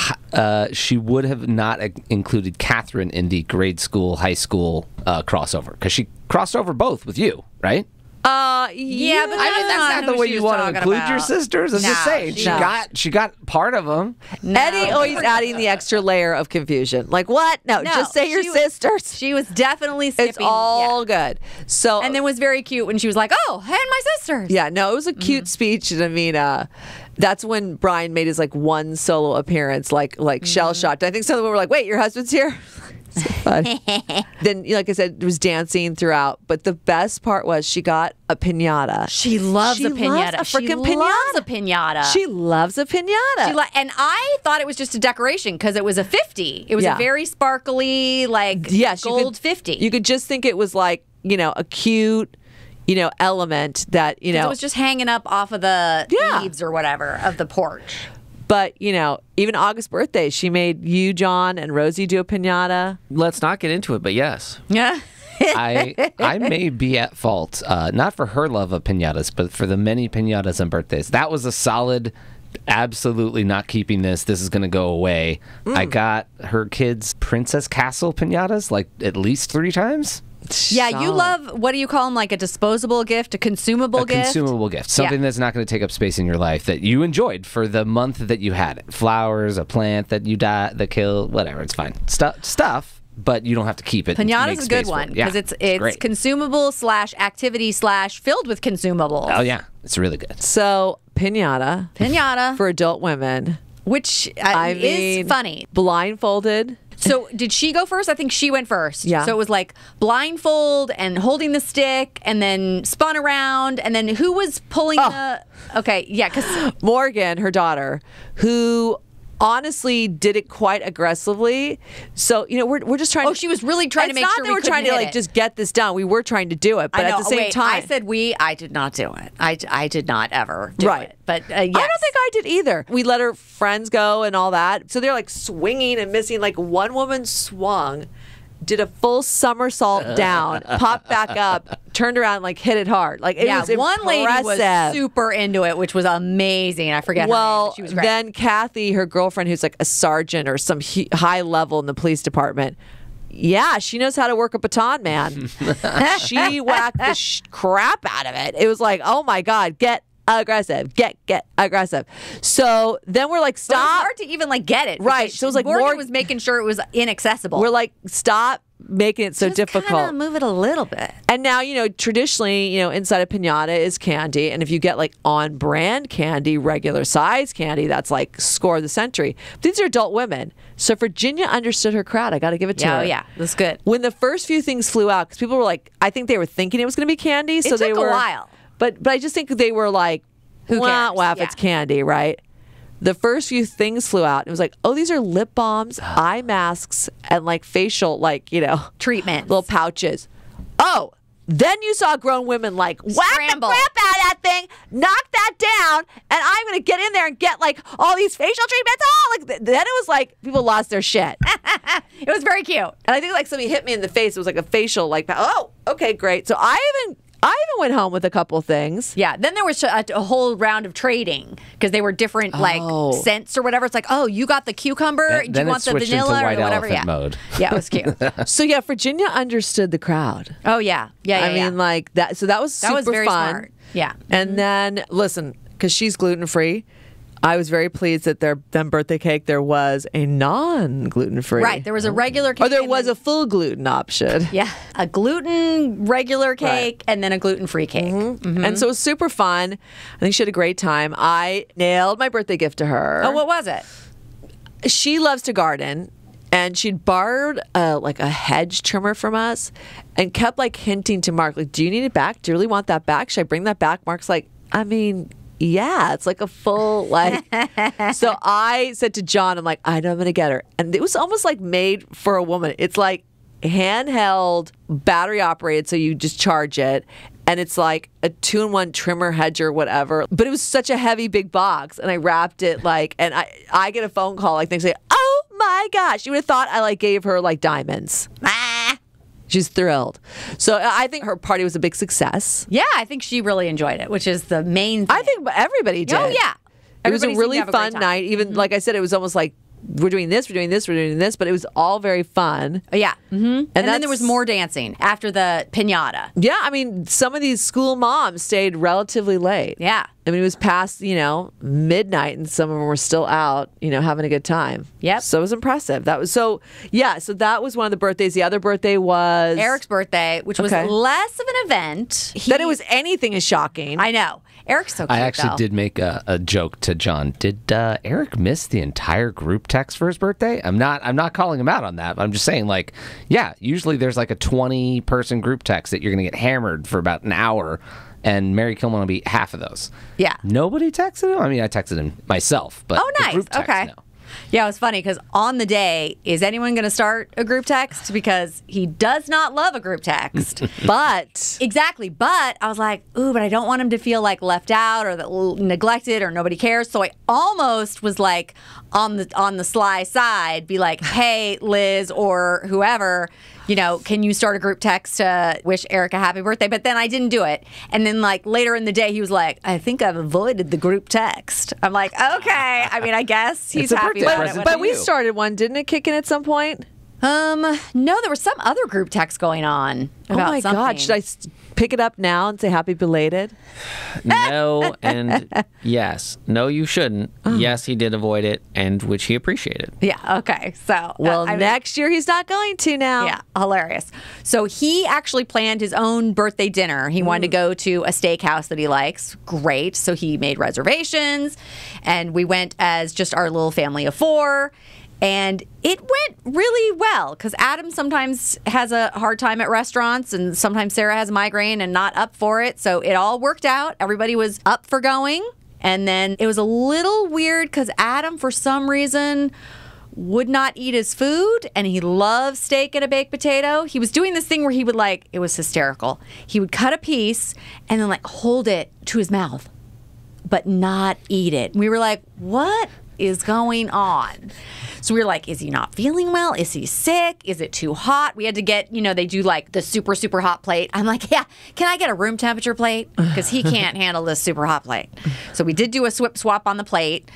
she would have not included Catherine in the grade school, high school crossover because she crossed over both with you, right? Yeah, but I mean, that's not the way you want to include your sisters. I'm just No, saying, she got part of them. Eddie always adding the extra layer of confusion. Like what? No, No, just say your she was- sisters. She was definitely skipping. It's all good. So And then was very cute when she was like, "Oh, hey, and my sisters." yeah, no, it was a cute speech, and I mean, that's when Brian made his like one solo appearance, like shell shocked. I think some of them were like, "Wait, your husband's here." So funny. Then, like I said, it was dancing throughout, but the best part was she got a pinata. She loves a pinata. a freaking she pinata. loves a pinata. She loves a pinata. And I thought it was just a decoration because it was a 50. It was Yeah. a very sparkly, like Yes, gold 50. You could just think it was like a cute, element that it was just hanging up off of the Yeah. eaves or whatever of the porch. But even August's birthday, she made you, John, and Rosie do a pinata. Let's not get into it, but yes. Yeah. I may be at fault, not for her love of pinatas, but for the many pinatas on birthdays. That was a solid, absolutely not keeping this. This is going to go away. I got her kids Princess Castle pinatas like at least 3 times. Yeah, you Solid. love, what do you call them? Like a disposable gift, a consumable gift? Consumable gift, something that's not going to take up space in your life that you enjoyed for the month that you had it. Flowers, a plant that you that kill, whatever. It's fine. Stuff, but you don't have to keep it. Pinata's a good one because it's great. consumable / activity / filled with consumables. Oh yeah, it's really good. So pinata Pinata, for adult women. which I mean, is funny. Blindfolded. So did she go first? I think she went first. Yeah. So it was like blindfold and holding the stick and then spun around. And then who was pulling the... Okay, yeah, because... Morgan, her daughter, who honestly did it quite aggressively. So, we're just trying Oh, she was really trying to make sure It's not that we we're trying to couldn't like hit it. just get this done. We were trying to do it, but I know. at the same Wait, time. I said we. I did not do it. I did not ever do Right. it. But yes. I don't think I did either. We let her friends go and all that. So they're like swinging and missing. Like one woman swung, did a full somersault down, popped back up, turned around, like hit it hard. Like it was one lady was impressive. super into it, which was amazing. I forget her name, Well, but she was great. then Kathy, her girlfriend, who's like a sergeant or some high level in the police department. Yeah, she knows how to work a baton, man. She whacked the crap out of it. It was like, oh my God, get aggressive, get aggressive. So then we're like, But it was stop. hard to even like get it. Right. because So it was like Morgan more- was making sure it was inaccessible. We're like, stop making it so Just difficult. kinda move it a little bit. And now, traditionally, inside a pinata is candy. And if you get like on brand candy, regular size candy, that's like score of the century. These are adult women. So Virginia understood her crowd. I got to give it to her. Oh yeah, that's good. When the first few things flew out, because people were like, I think they were thinking it was going to be candy. So It they took a were, while. But I just think they were like, Who wah, cares? wah, if Yeah. it's candy, right? The first few things flew out. It was like, oh, these are lip balms, eye masks, and like facial, Treatments. little pouches. Oh, then you saw grown women like whack Scramble. the crap out of that thing, knock that down, and I'm gonna get in there and get like all these facial treatments. Oh, like then it was like people lost their shit. It was very cute. And I think like somebody hit me in the face. It was like a facial, like, oh, okay, great. So I I even went home with a couple things. Yeah. Then there was a whole round of trading because they were different like scents or whatever. It's like, oh, you got the cucumber. Do Then you it want the switched into vanilla white or whatever? elephant Yeah. mode. Yeah, it was cute. So yeah, Virginia understood the crowd. Oh yeah. Yeah. I mean, like that. So that was super that was very fun. smart. Yeah. And then listen, because she's gluten free, I was very pleased that their birthday cake there was a non-gluten free. Right. There was a regular cake. Or there and was then- a full gluten option. Yeah, a gluten regular cake and then a gluten-free cake. And so it was super fun. I think she had a great time. I nailed my birthday gift to her. Oh, what was it? She loves to garden, and she'd borrowed like a hedge trimmer from us and kept like hinting to Mark, like, do you need it back? Do you really want that back? Should I bring that back? Mark's like, I mean, yeah, it's like a full like. So I said to John, I'm like, I know I'm gonna get her, and it was almost like made for a woman. It's like handheld, battery operated, so you just charge it. And it's like a 2-in-1 trimmer, hedger, whatever. But it was such a heavy, big box. And I wrapped it like, and I get a phone call like next day, oh my gosh, you would have thought I like gave her like diamonds. She's thrilled. So I think her party was a big success. Yeah, I think she really enjoyed it, which is the main thing. I think everybody did. Oh, yeah. It was a Everybody seemed really to have a great fun time. night. Even like I said, it was almost like we're doing this, but it was all very fun. Yeah. Mm-hmm. And then that's- there was more dancing after the piñata. Yeah, I mean, some of these school moms stayed relatively late. Yeah. I mean, it was past, midnight, and some of them were still out, having a good time. Yep. So it was impressive. That was so that was one of the birthdays. The other birthday was Eric's birthday, which was Okay. less of an event. That it was anything is shocking. I know. Eric's so cute, I actually though. did make a joke to John. Did Eric miss the entire group text for his birthday? I'm not calling him out on that. I'm just saying, like, yeah, usually there's like a 20-person group text that you're going to get hammered for about an hour, and Mary Kilman will be half of those. Yeah. Nobody texted him? I mean, I texted him myself, but Oh, the nice. group text, Okay. no. Yeah, it was funny because on the day, is anyone going to start a group text? Because he does not love a group text. But Exactly. But I was like, ooh, but I don't want him to feel like left out or neglected or nobody cares. So I almost was like on the sly side, be like, hey, Liz or whoever, can you start a group text to wish Eric a happy birthday? But then I didn't do it. And then like later in the day, he was like, I think I've avoided the group text. I'm like, okay. I mean, I guess he's It's a happy birthday about it. present. but we you. started one, didn't it? Kick in at some point. No, there was some other group text going on about Oh my something. God! Should I pick it up now and say happy belated? No and yes. No, you shouldn't. Yes, he did avoid it, and which he appreciated. Yeah. Okay. So Well, I mean- next year he's not going to now. Yeah, hilarious. So he actually planned his own birthday dinner. He wanted to go to a steakhouse that he likes. Great. So he made reservations, and we went as just our little family of 4. And it went really well because Adam sometimes has a hard time at restaurants, and sometimes Sarah has a migraine and not up for it. So it all worked out. Everybody was up for going. And then it was a little weird because Adam, for some reason, would not eat his food, and he loves steak and a baked potato. He was doing this thing where he would it was hysterical. He would cut a piece and then hold it to his mouth, but not eat it. We were like, what is going on? So we were like, is he not feeling well? Is he sick? Is it too hot? We had to get, they do the super, super hot plate. I'm like, yeah, can I get a room temperature plate? Because he can't handle this super hot plate. So we did do a swap on the plate.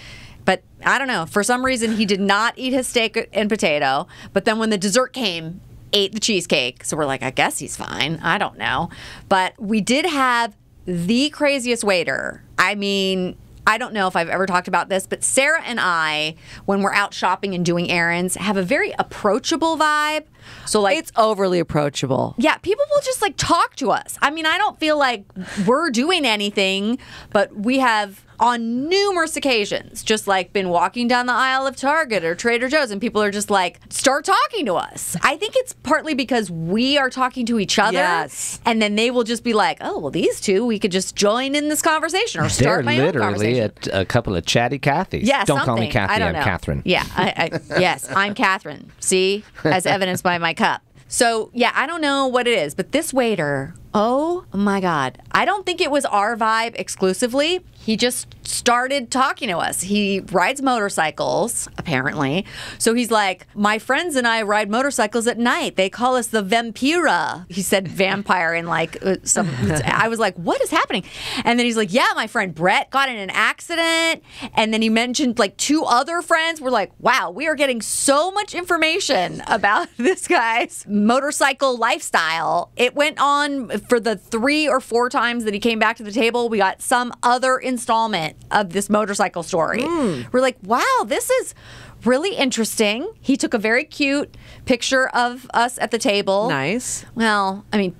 But I don't know. For some reason, he did not eat his steak and potato. But then when the dessert came, ate the cheesecake. So we're like, I guess he's fine. I don't know. But we did have the craziest waiter. I mean, I don't know if I've ever talked about this, but Sarah and I, when we're out shopping and doing errands, have a very approachable vibe. So It's overly approachable. yeah, people will just talk to us. I mean, I don't feel like we're doing anything, but we have on numerous occasions just been walking down the aisle of Target or Trader Joe's, and people are just start talking to us. I think it's partly because we are talking to each other. Yes. And then they will just be like, oh, well, these two, we could just join in this conversation or They're start my own literally conversation. a couple of chatty Cathys. Yeah, Don't call me something. Kathy, I don't I'm know. Catherine. Yeah, yes, I'm Catherine. See, as evidenced by my cup. So yeah, I don't know what it is, but this waiter Oh my God. I don't think it was our vibe exclusively. He just started talking to us. He rides motorcycles, apparently. So he's like, my friends and I ride motorcycles at night. They call us the Vampira. He said vampire in like some, I was like, what is happening? And then he's like, yeah, my friend Brett got in an accident. And then he mentioned like 2 other friends. We're like, wow, we are getting so much information about this guy's motorcycle lifestyle. It went on for the 3 or 4 times that he came back to the table. We got some other installment of this motorcycle story. We're like, wow, this is really interesting. He took a very cute picture of us at the table. Nice. Well, I mean,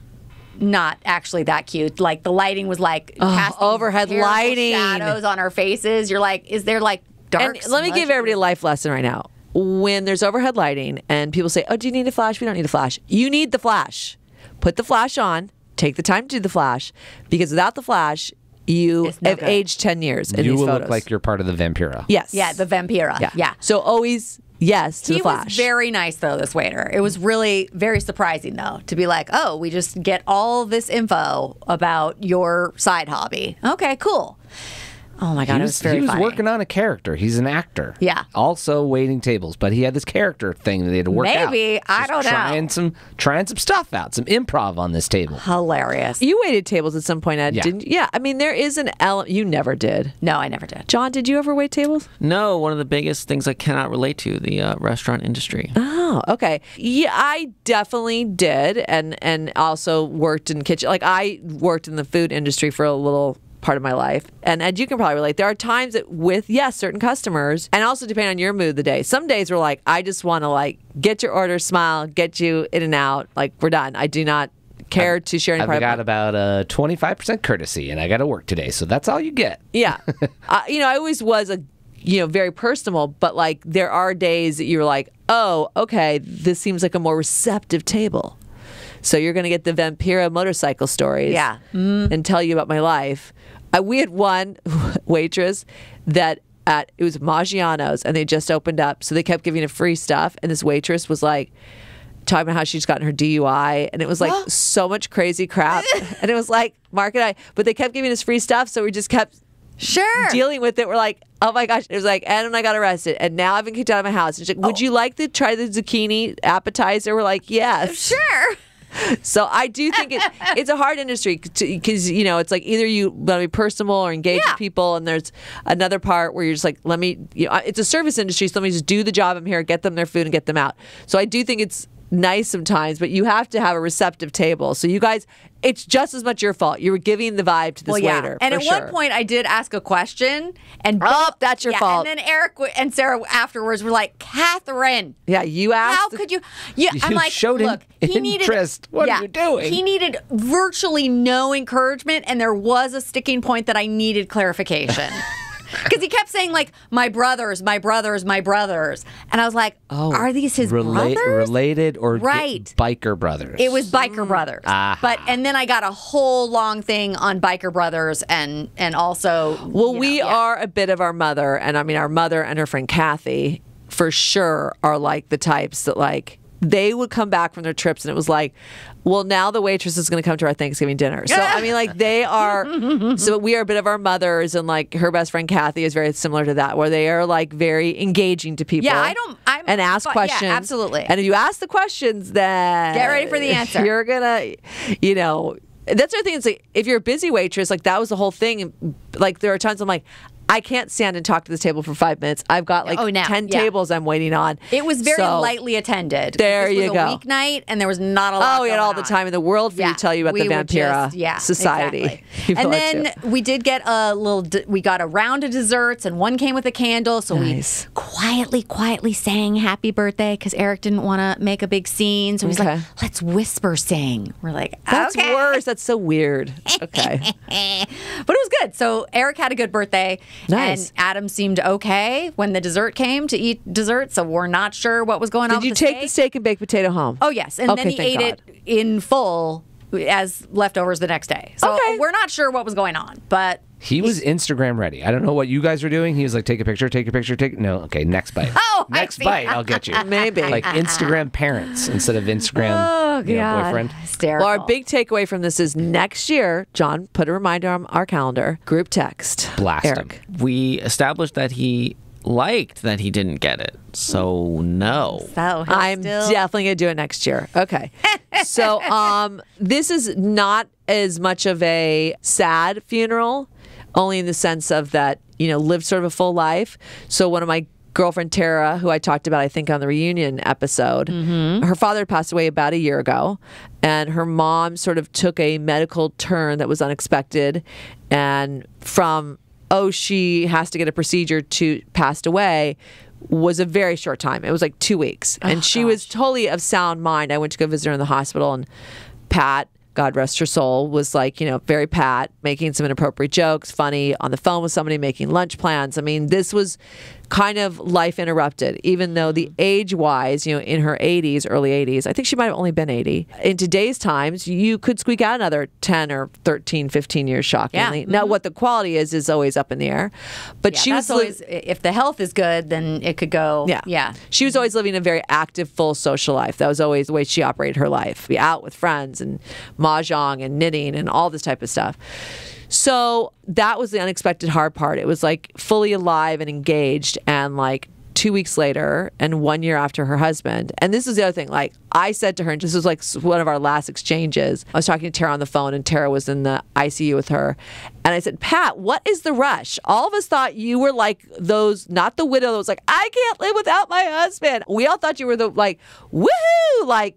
not actually that cute. Like the lighting was like casting overhead terrible lighting. shadows on our faces. You're like, is there like dark? And let me give everybody a life lesson right now. When there's overhead lighting and people say, oh, do you need a flash? We don't need a flash. You need the flash. Put the flash on. Take the time to do the flash, because without the flash, you It's no have good. aged 10 years in You these will photos. look like you're part of the Vampira. Yes. Yeah, the Vampira. Yeah. So always yes to He the flash. was very nice, though, this waiter. It was really very surprising, though, to be like, oh, we just get all this info about your side hobby. Okay, cool. Oh, my God, it was very he was funny. working on a character. He's an actor. Yeah. Also waiting tables, but he had this character thing that he had to work out. Maybe. I Just don't know. Trying some stuff out, some improv on this table. Hilarious. You waited tables at some point, Ed, Yeah. didn't you? Yeah. I mean, there is an element. You never did. No, I never did. John, did you ever wait tables? No, one of the biggest things I cannot relate to, the restaurant industry. Oh, okay. Yeah, I definitely did, and also worked in kitchen. Like I worked in the food industry for a little part of my life, and Ed, you can probably relate. There are times that with certain customers, and also depending on your mood of the day. Some days we're like, I just want to like get your order, smile, get you in and out. Like we're done. I do not care to share any I've part got of about 25% courtesy, and I got to work today, so that's all you get. Yeah. I always was very personable, but like there are days that you're like, oh, okay, this seems like a more receptive table. So you're going to get the Vampira motorcycle stories Yeah. and tell you about my life. We had one waitress that it was Maggiano's and they just opened up. So they kept giving us free stuff. And this waitress was like, talking about how she's gotten her DUI, and it was like so much crazy crap. And it was like Mark and I, but they kept giving us free stuff, so we just kept dealing with it. We're like, oh my gosh. It was like, Ed and I got arrested, and now I've been kicked out of my house. And she's like, would you like to try the zucchini appetizer? We're like, yes. Sure. So I do think it's a hard industry because it's like either you want to be personable or engage with people, and there's another part where you're just like, it's a service industry, so let me just do the job. I'm here, get them their food, and get them out. So I do think it's nice sometimes, but you have to have a receptive table. So you guys, it's just as much your fault. You were giving the vibe to this waiter. And for at sure. one point, I did ask a question, and that's your fault. And then Eric and Sarah afterwards were like, Catherine, Yeah, you asked. how could you? Yeah, I'm You like, showed him look, he needed interest. What are you doing? He needed virtually no encouragement, and there was a sticking point that I needed clarification. Because he kept saying, like, my brothers, my brothers, my brothers. And I was like, are these his brothers? Related or Right. biker brothers? It was Biker Brothers. And then I got a whole long thing on Biker Brothers and also. Well, we are a bit of our mother, and I mean, our mother and her friend Kathy, for sure, are like the types that like they would come back from their trips, and it was like, well, now the waitress is going to come to our Thanksgiving dinner. So I mean, like they are. So we are a bit of our mothers, and like her best friend Kathy is very similar to that, where they are like very engaging to people. Yeah, and ask yeah, questions. absolutely. And if you ask the questions, then Get ready for the answer. You're gonna, That's the other thing. It's like if you're a busy waitress, like that was the whole thing. Like there are times I'm like, I can't stand and talk to this table for 5 minutes. I've got like 10 tables I'm waiting on. It was very So, lightly attended. There this you was go. A weeknight, and there was not a lot. Oh, we had all the going time in the world for you to tell you about the we were Vampira Society. Exactly. you And belong then to. we did get we got a round of desserts, and one came with a candle. So Nice. we quietly sang happy birthday because Eric didn't want to make a big scene. So he's like, Okay. let's whisper sing. We're like, That's okay. worse. That's so weird. Okay. But it was good. So Eric had a good birthday. Nice. And Adam seemed okay when the dessert came to eat dessert. So we're not sure what was going on Did you with the take steak. the steak and baked potato home? Oh, yes. And then Okay, he thank ate God. it in full as leftovers the next day. So Okay. we're not sure what was going on, but He was Instagram ready. I don't know what you guys were doing. He was like, take a picture, no, okay, next bite. Oh, I next see. bite, I'll get you. Maybe. Like Instagram parents instead of Instagram boyfriend. Hysterical. Well, our big takeaway from this is next year, John, put a reminder on our calendar, group text. Blast him. Eric. We established that he liked that he didn't get it. So no. So he'll I'm still- definitely going to do it next year. Okay. So this is not as much of a sad funeral, only in the sense of that, lived sort of a full life. So one of my girlfriend Tara, who I talked about, I think, on the reunion episode, her father passed away about a year ago, and her mom sort of took a medical turn that was unexpected, and from she has to get a procedure to passed away was a very short time. It was like 2 weeks, and she was totally of sound mind. I went to go visit her in the hospital, and Pat, God rest her soul, was like, very Pat, making some inappropriate jokes, funny, on the phone with somebody, making lunch plans. I mean, this was kind of life interrupted, even though the age-wise, in her 80s, early 80s, I think she might have only been 80. In today's times, you could squeak out another 10 or 13, 15 years, shockingly. Yeah. Now, what the quality is always up in the air. But she was always, if the health is good, then it could go. Yeah. She was always living a very active, full social life. That was always the way she operated her life. Be out with friends and mahjong and knitting and all this type of stuff. So that was the unexpected hard part. It was like fully alive and engaged, and like 2 weeks later and 1 year after her husband. And this is the other thing. Like I said to her, and this was like one of our last exchanges, I was talking to Tara on the phone, and Tara was in the ICU with her. And I said, Pat, what is the rush? All of us thought you were like those, not the widow that was like, I can't live without my husband. We all thought you were the like, woohoo, like,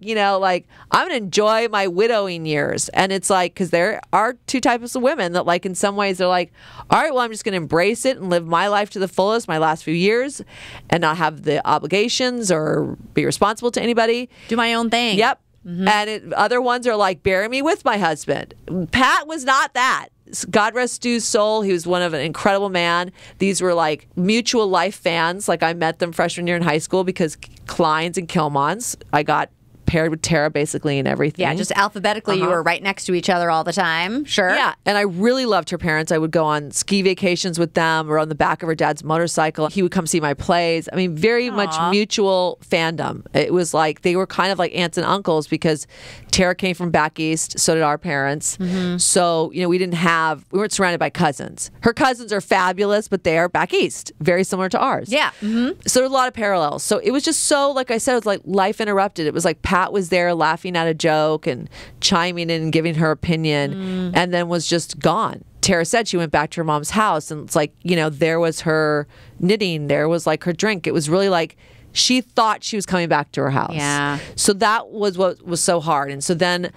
I'm going to enjoy my widowing years. And it's like, because there are two types of women that, like, in some ways they're like, all right, well, I'm just going to embrace it and live my life to the fullest, my last few years, and not have the obligations or be responsible to anybody. Do my own thing. Yep. And other ones are like, bury me with my husband. Pat was not that. God rest Stu's soul. He was one of an incredible man. These were like mutual life fans. Like I met them freshman year in high school because Klein's and Kilmans. I got paired with Tara basically and everything. Yeah, just alphabetically, you were right next to each other all the time. Sure. Yeah, and I really loved her parents. I would go on ski vacations with them or on the back of her dad's motorcycle. He would come see my plays. I mean, very much mutual fandom. It was like they were kind of like aunts and uncles because Tara came from back east, so did our parents. So, we weren't surrounded by cousins. Her cousins are fabulous, but they are back east, very similar to ours. Yeah. So there were a lot of parallels. So it was just so, like I said, it was like life interrupted. It was like Pat was there laughing at a joke and chiming in and giving her opinion, and then was just gone. Tara said she went back to her mom's house, and it's like, there was her knitting, there was like her drink. It was really like she thought she was coming back to her house. Yeah. So that was what was so hard. And so then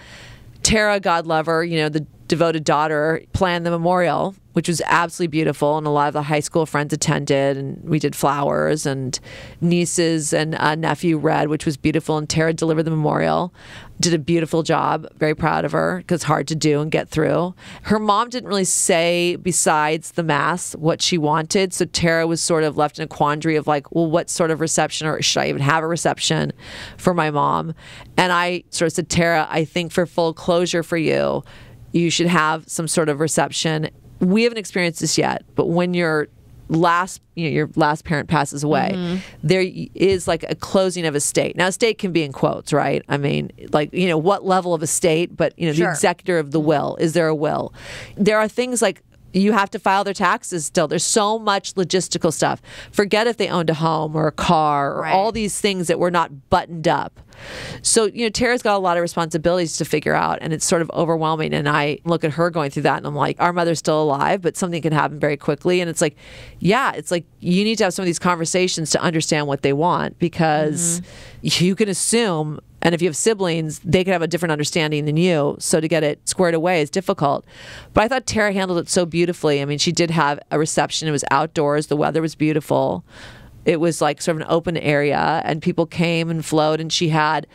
Tara, God love her, the devoted daughter, planned the memorial, which was absolutely beautiful. And a lot of the high school friends attended, and we did flowers, and nieces and nephew read, which was beautiful. And Tara delivered the memorial, did a beautiful job. Very proud of her because it's hard to do and get through. Her mom didn't really say, besides the mass, what she wanted. So Tara was sort of left in a quandary of like, well, what sort of reception, or should I even have a reception for my mom? And I sort of said, Tara, I think for full closure for you, you should have some sort of reception. We haven't experienced this yet, but when your last parent passes away, there is like a closing of estate. Now, estate can be in quotes, right? I mean, like, what level of estate, but, the executor of the will. Is there a will? There are things like you have to file their taxes still. There's so much logistical stuff. Forget if they owned a home or a car or all these things that were not buttoned up. So, Tara's got a lot of responsibilities to figure out, and it's sort of overwhelming. And I look at her going through that, and I'm like, our mother's still alive, but something can happen very quickly. And it's like, you need to have some of these conversations to understand what they want, because you can assume, and if you have siblings, they could have a different understanding than you. So to get it squared away is difficult. But I thought Tara handled it so beautifully. I mean, she did have a reception. It was outdoors. The weather was beautiful. It was like sort of an open area, and people came and flowed, and she had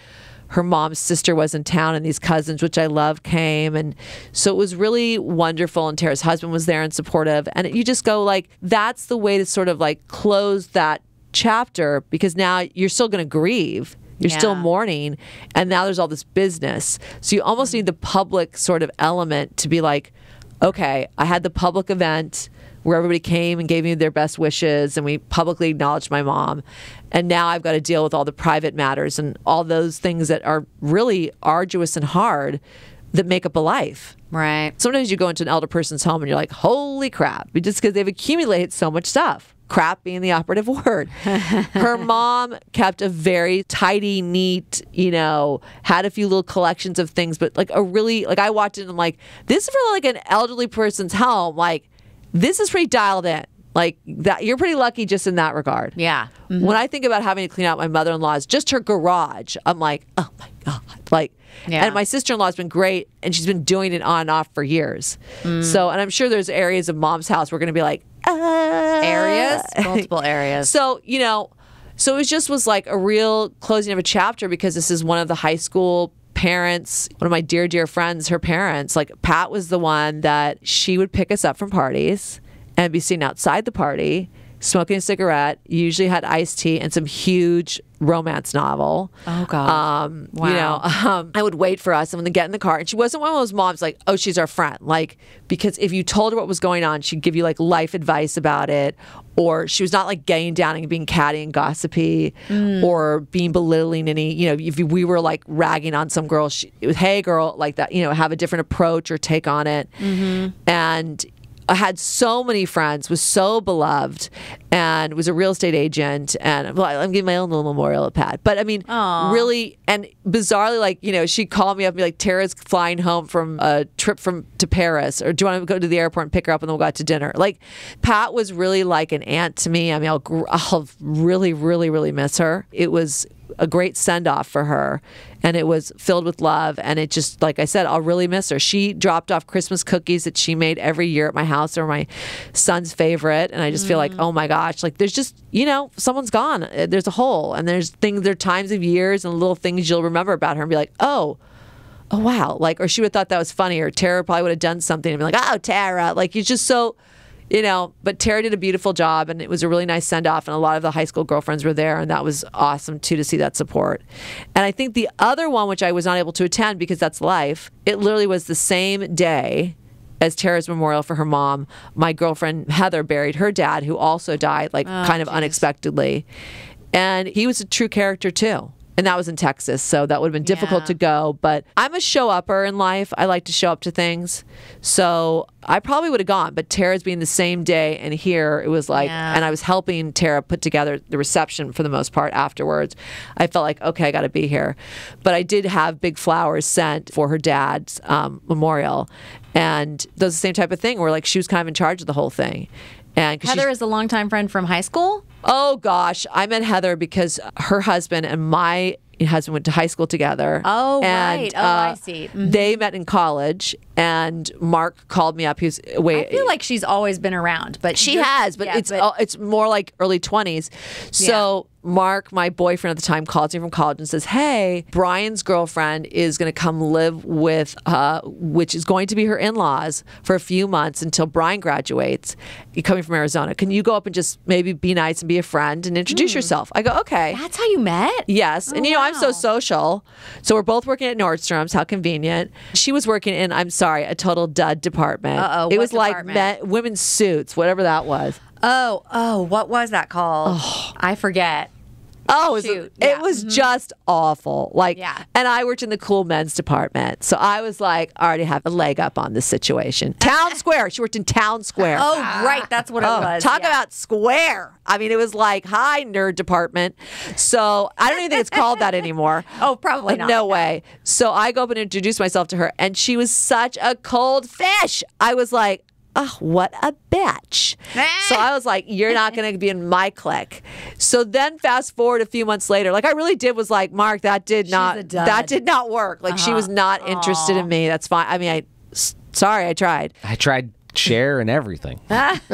her mom's sister was in town, and these cousins, which I love, came. And so it was really wonderful. And Tara's husband was there and supportive. And you just go like, that's the way to sort of like close that chapter, because now you're still going to grieve. You're still mourning. And now there's all this business. So you almost need the public sort of element to be like, okay, I had the public event. where everybody came and gave me their best wishes, and we publicly acknowledged my mom. And now I've got to deal with all the private matters and all those things that are really arduous and hard that make up a life. Right. Sometimes you go into an elder person's home and you're like, holy crap, just because they've accumulated so much stuff. Crap being the operative word. Her mom kept a very tidy, neat, had a few little collections of things, but like I walked in and I'm like, this is for like an elderly person's home. Like, this is pretty dialed in. Like that, you're pretty lucky just in that regard. Yeah. Mm-hmm. When I think about having to clean out my mother-in-law's, just her garage, I'm like, oh my God. Like, yeah. And my sister-in-law has been great, and she's been doing it on and off for years. So, and I'm sure there's areas of mom's house we're going to be like, areas, multiple areas. So, so it was like a real closing of a chapter, because this is one of the high school parents, one of my dear, dear friends, her parents. Like, Pat was the one that she would pick us up from parties and be seen outside the party, smoking a cigarette, usually had iced tea and some huge romance novel. Oh, God. Wow. I would wait for us and then get in the car. And she wasn't one of those moms like, oh, she's our friend. Like, because if you told her what was going on, she'd give you like life advice about it. Or she was not like getting down and being catty and gossipy or being belittling any, if we were like ragging on some girl, it was, hey, girl, like that, have a different approach or take on it. Mm-hmm. And I had so many friends, was so beloved, and was a real estate agent. And I'm giving my own little memorial at Pat. But I mean, really, and bizarrely, like, she'd call me up and be like, Tara's flying home from a trip to Paris, or do you want to go to the airport and pick her up and then we'll go out to dinner? Like, Pat was really like an aunt to me. I mean, I'll really, really, really miss her. It was a great send-off for her, and it was filled with love, and it just, like I said, I'll really miss her. She dropped off Christmas cookies that she made every year at my house. They're my son's favorite, and I just feel like, oh my gosh, like there's just, someone's gone. There's a hole, and there are times of years and little things you'll remember about her and be like, oh wow, like, or she would have thought that was funny, or Tara probably would have done something and be like, oh, Tara, like, you're just so... but Tara did a beautiful job, and it was a really nice send-off, and a lot of the high school girlfriends were there, and that was awesome, too, to see that support. And I think the other one, which I was not able to attend because that's life, it literally was the same day as Tara's memorial for her mom. My girlfriend, Heather, buried her dad, who also died, unexpectedly. And he was a true character, too. And that was in Texas, so that would have been difficult to go. But I'm a show-upper in life. I like to show up to things. So I probably would have gone. But Tara's being the same day, and here it was like, and I was helping Tara put together the reception for the most part afterwards. I felt like, okay, I got to be here. But I did have big flowers sent for her dad's memorial. And that was the same type of thing where like she was kind of in charge of the whole thing. And Heather is a longtime friend from high school? Oh, gosh. I met Heather because her husband and my husband went to high school together. Oh, right. I see. Mm-hmm. They met in college, and Mark called me up. He was, I feel like she's always been around, but she has, but it's more like early 20s. So Mark, my boyfriend at the time, calls me from college and says, hey, Brian's girlfriend is going to come live with, which is going to be her in-laws for a few months until Brian graduates. You're coming from Arizona. Can you go up and just maybe be nice and be a friend and introduce yourself? I go, okay. That's how you met? Yes. And I'm so social. So we're both working at Nordstrom's. How convenient. She was working in, a total dud department. It was department? like women's suits, whatever that was. Oh, what was that called? I forget. Oh, it was just awful. And I worked in the cool men's department. So I was like, I already have a leg up on this situation. Town Square. She worked in Town Square. Oh, right. That's what it was. Talk about square. I mean, it was like, hi, nerd department. So I don't even think it's called that anymore. Oh, probably not. No way. So I go up and introduce myself to her, and she was such a cold fish. I was like, oh, what a bitch. So I was like, you're not going to be in my clique. So then fast forward a few months later, like I really did was like, Mark, that did not work. Like she was not interested in me. That's fine. I mean, sorry, I tried. I tried Cher and everything. That's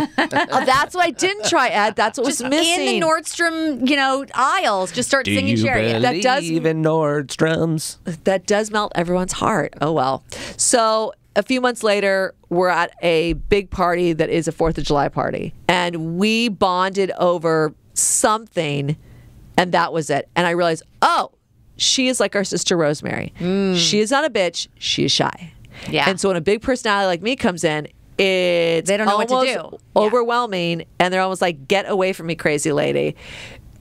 what I didn't try, Ed. That's what was missing. In the Nordstrom, aisles, just start singing Cher. That does even Nordstrom's. That does melt everyone's heart. Oh, well. So a few months later, we're at a big party that is a 4th of July party. And we bonded over something, and that was it. And I realized, oh, she is like our sister Rosemary. She is not a bitch. She is shy. Yeah. And so when a big personality like me comes in, it's They don't know what to almost do. Yeah. overwhelming, and they're almost like, get away from me, crazy lady.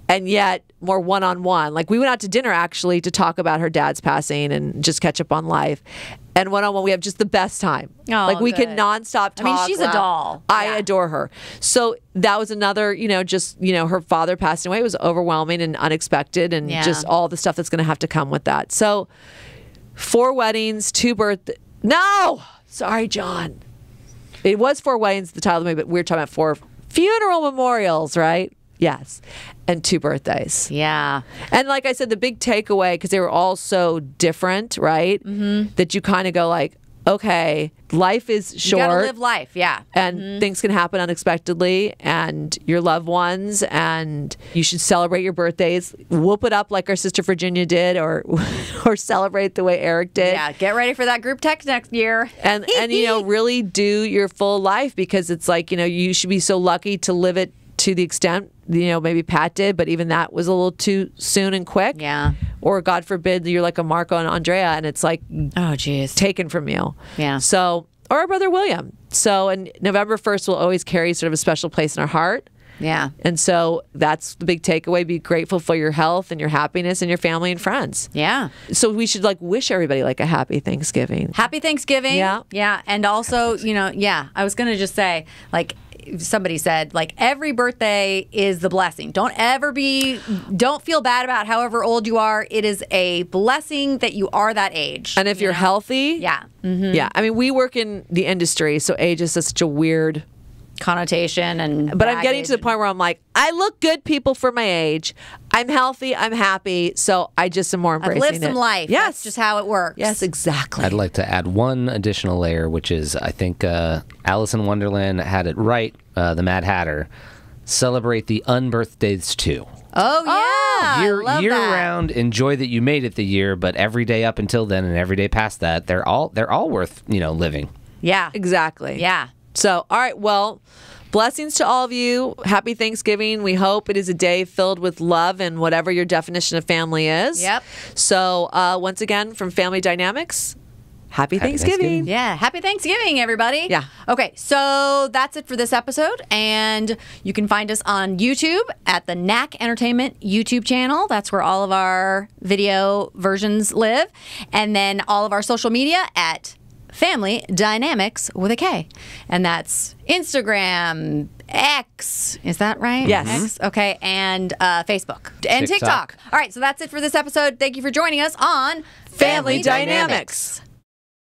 And yet more one-on-one. Like we went out to dinner actually to talk about her dad's passing and just catch up on life. And one-on-one, we have just the best time. Oh, like we good. can nonstop talk. I mean, she's a laugh. doll. I Yeah. adore her. So that was another, her father passing away. It was overwhelming and unexpected, and Yeah. just all the stuff that's going to have to come with that. So 4 weddings, 2 birthdays. No! Sorry, John. It was 4 weddings at the title of the movie, but we were talking about 4 funeral memorials, right? Yes. And 2 birthdays. Yeah. And like I said, the big takeaway, because they were all so different, right? Mm-hmm. That you kind of go like, okay, life is short. You gotta live life. Yeah. And things can happen unexpectedly, and your loved ones, and you should celebrate your birthdays. Whoop it up like our sister Virginia did, or celebrate the way Eric did. Yeah. Get ready for that group text next year. And really do your full life, because it's like, you should be so lucky to live it to the extent, maybe Pat did, but even that was a little too soon and quick. Yeah. Or God forbid, you're like a Marco and Andrea, and it's like Oh, geez. taken from you. Yeah. So, or our brother William. So, and November 1st will always carry sort of a special place in our heart. Yeah. And so that's the big takeaway. Be grateful for your health and your happiness and your family and friends. Yeah. So we should wish everybody a happy Thanksgiving. Happy Thanksgiving. Yeah. Yeah. And also, I was going to just say, somebody said, every birthday is the blessing. Don't feel bad about however old you are. It is a blessing that you are that age. And if you're healthy. Yeah. Mm-hmm. Yeah. I mean, we work in the industry, so age is such a weird connotation but I'm getting to the point where I'm like, I look good, people, for my age. I'm healthy. I'm happy. So I just am more embracing I've lived some life. Yes. That's just how it works. Yes, exactly. I'd like to add one additional layer, which is I think Alice in Wonderland had it right, the Mad Hatter. Celebrate the unbirthdays too. Oh, yeah. year I love that. round, enjoy that you made it the year, but every day up until then and every day past that, they're all worth, living. Yeah. Exactly. Yeah. So, all right, well, blessings to all of you. Happy Thanksgiving. We hope it is a day filled with love and whatever your definition of family is. Yep. So, once again, from Family Dynamics, happy Thanksgiving. Thanksgiving. Yeah. Happy Thanksgiving, everybody. Yeah. Okay. So that's it for this episode. And you can find us on YouTube at the Knack Entertainment YouTube channel. That's where all of our video versions live. And then all of our social media at Family Dynamics with a K. And that's Instagram, X. Is that right? Yes. X? Okay. And Facebook. And TikTok. TikTok. All right. So that's it for this episode. Thank you for joining us on Family Dynamics.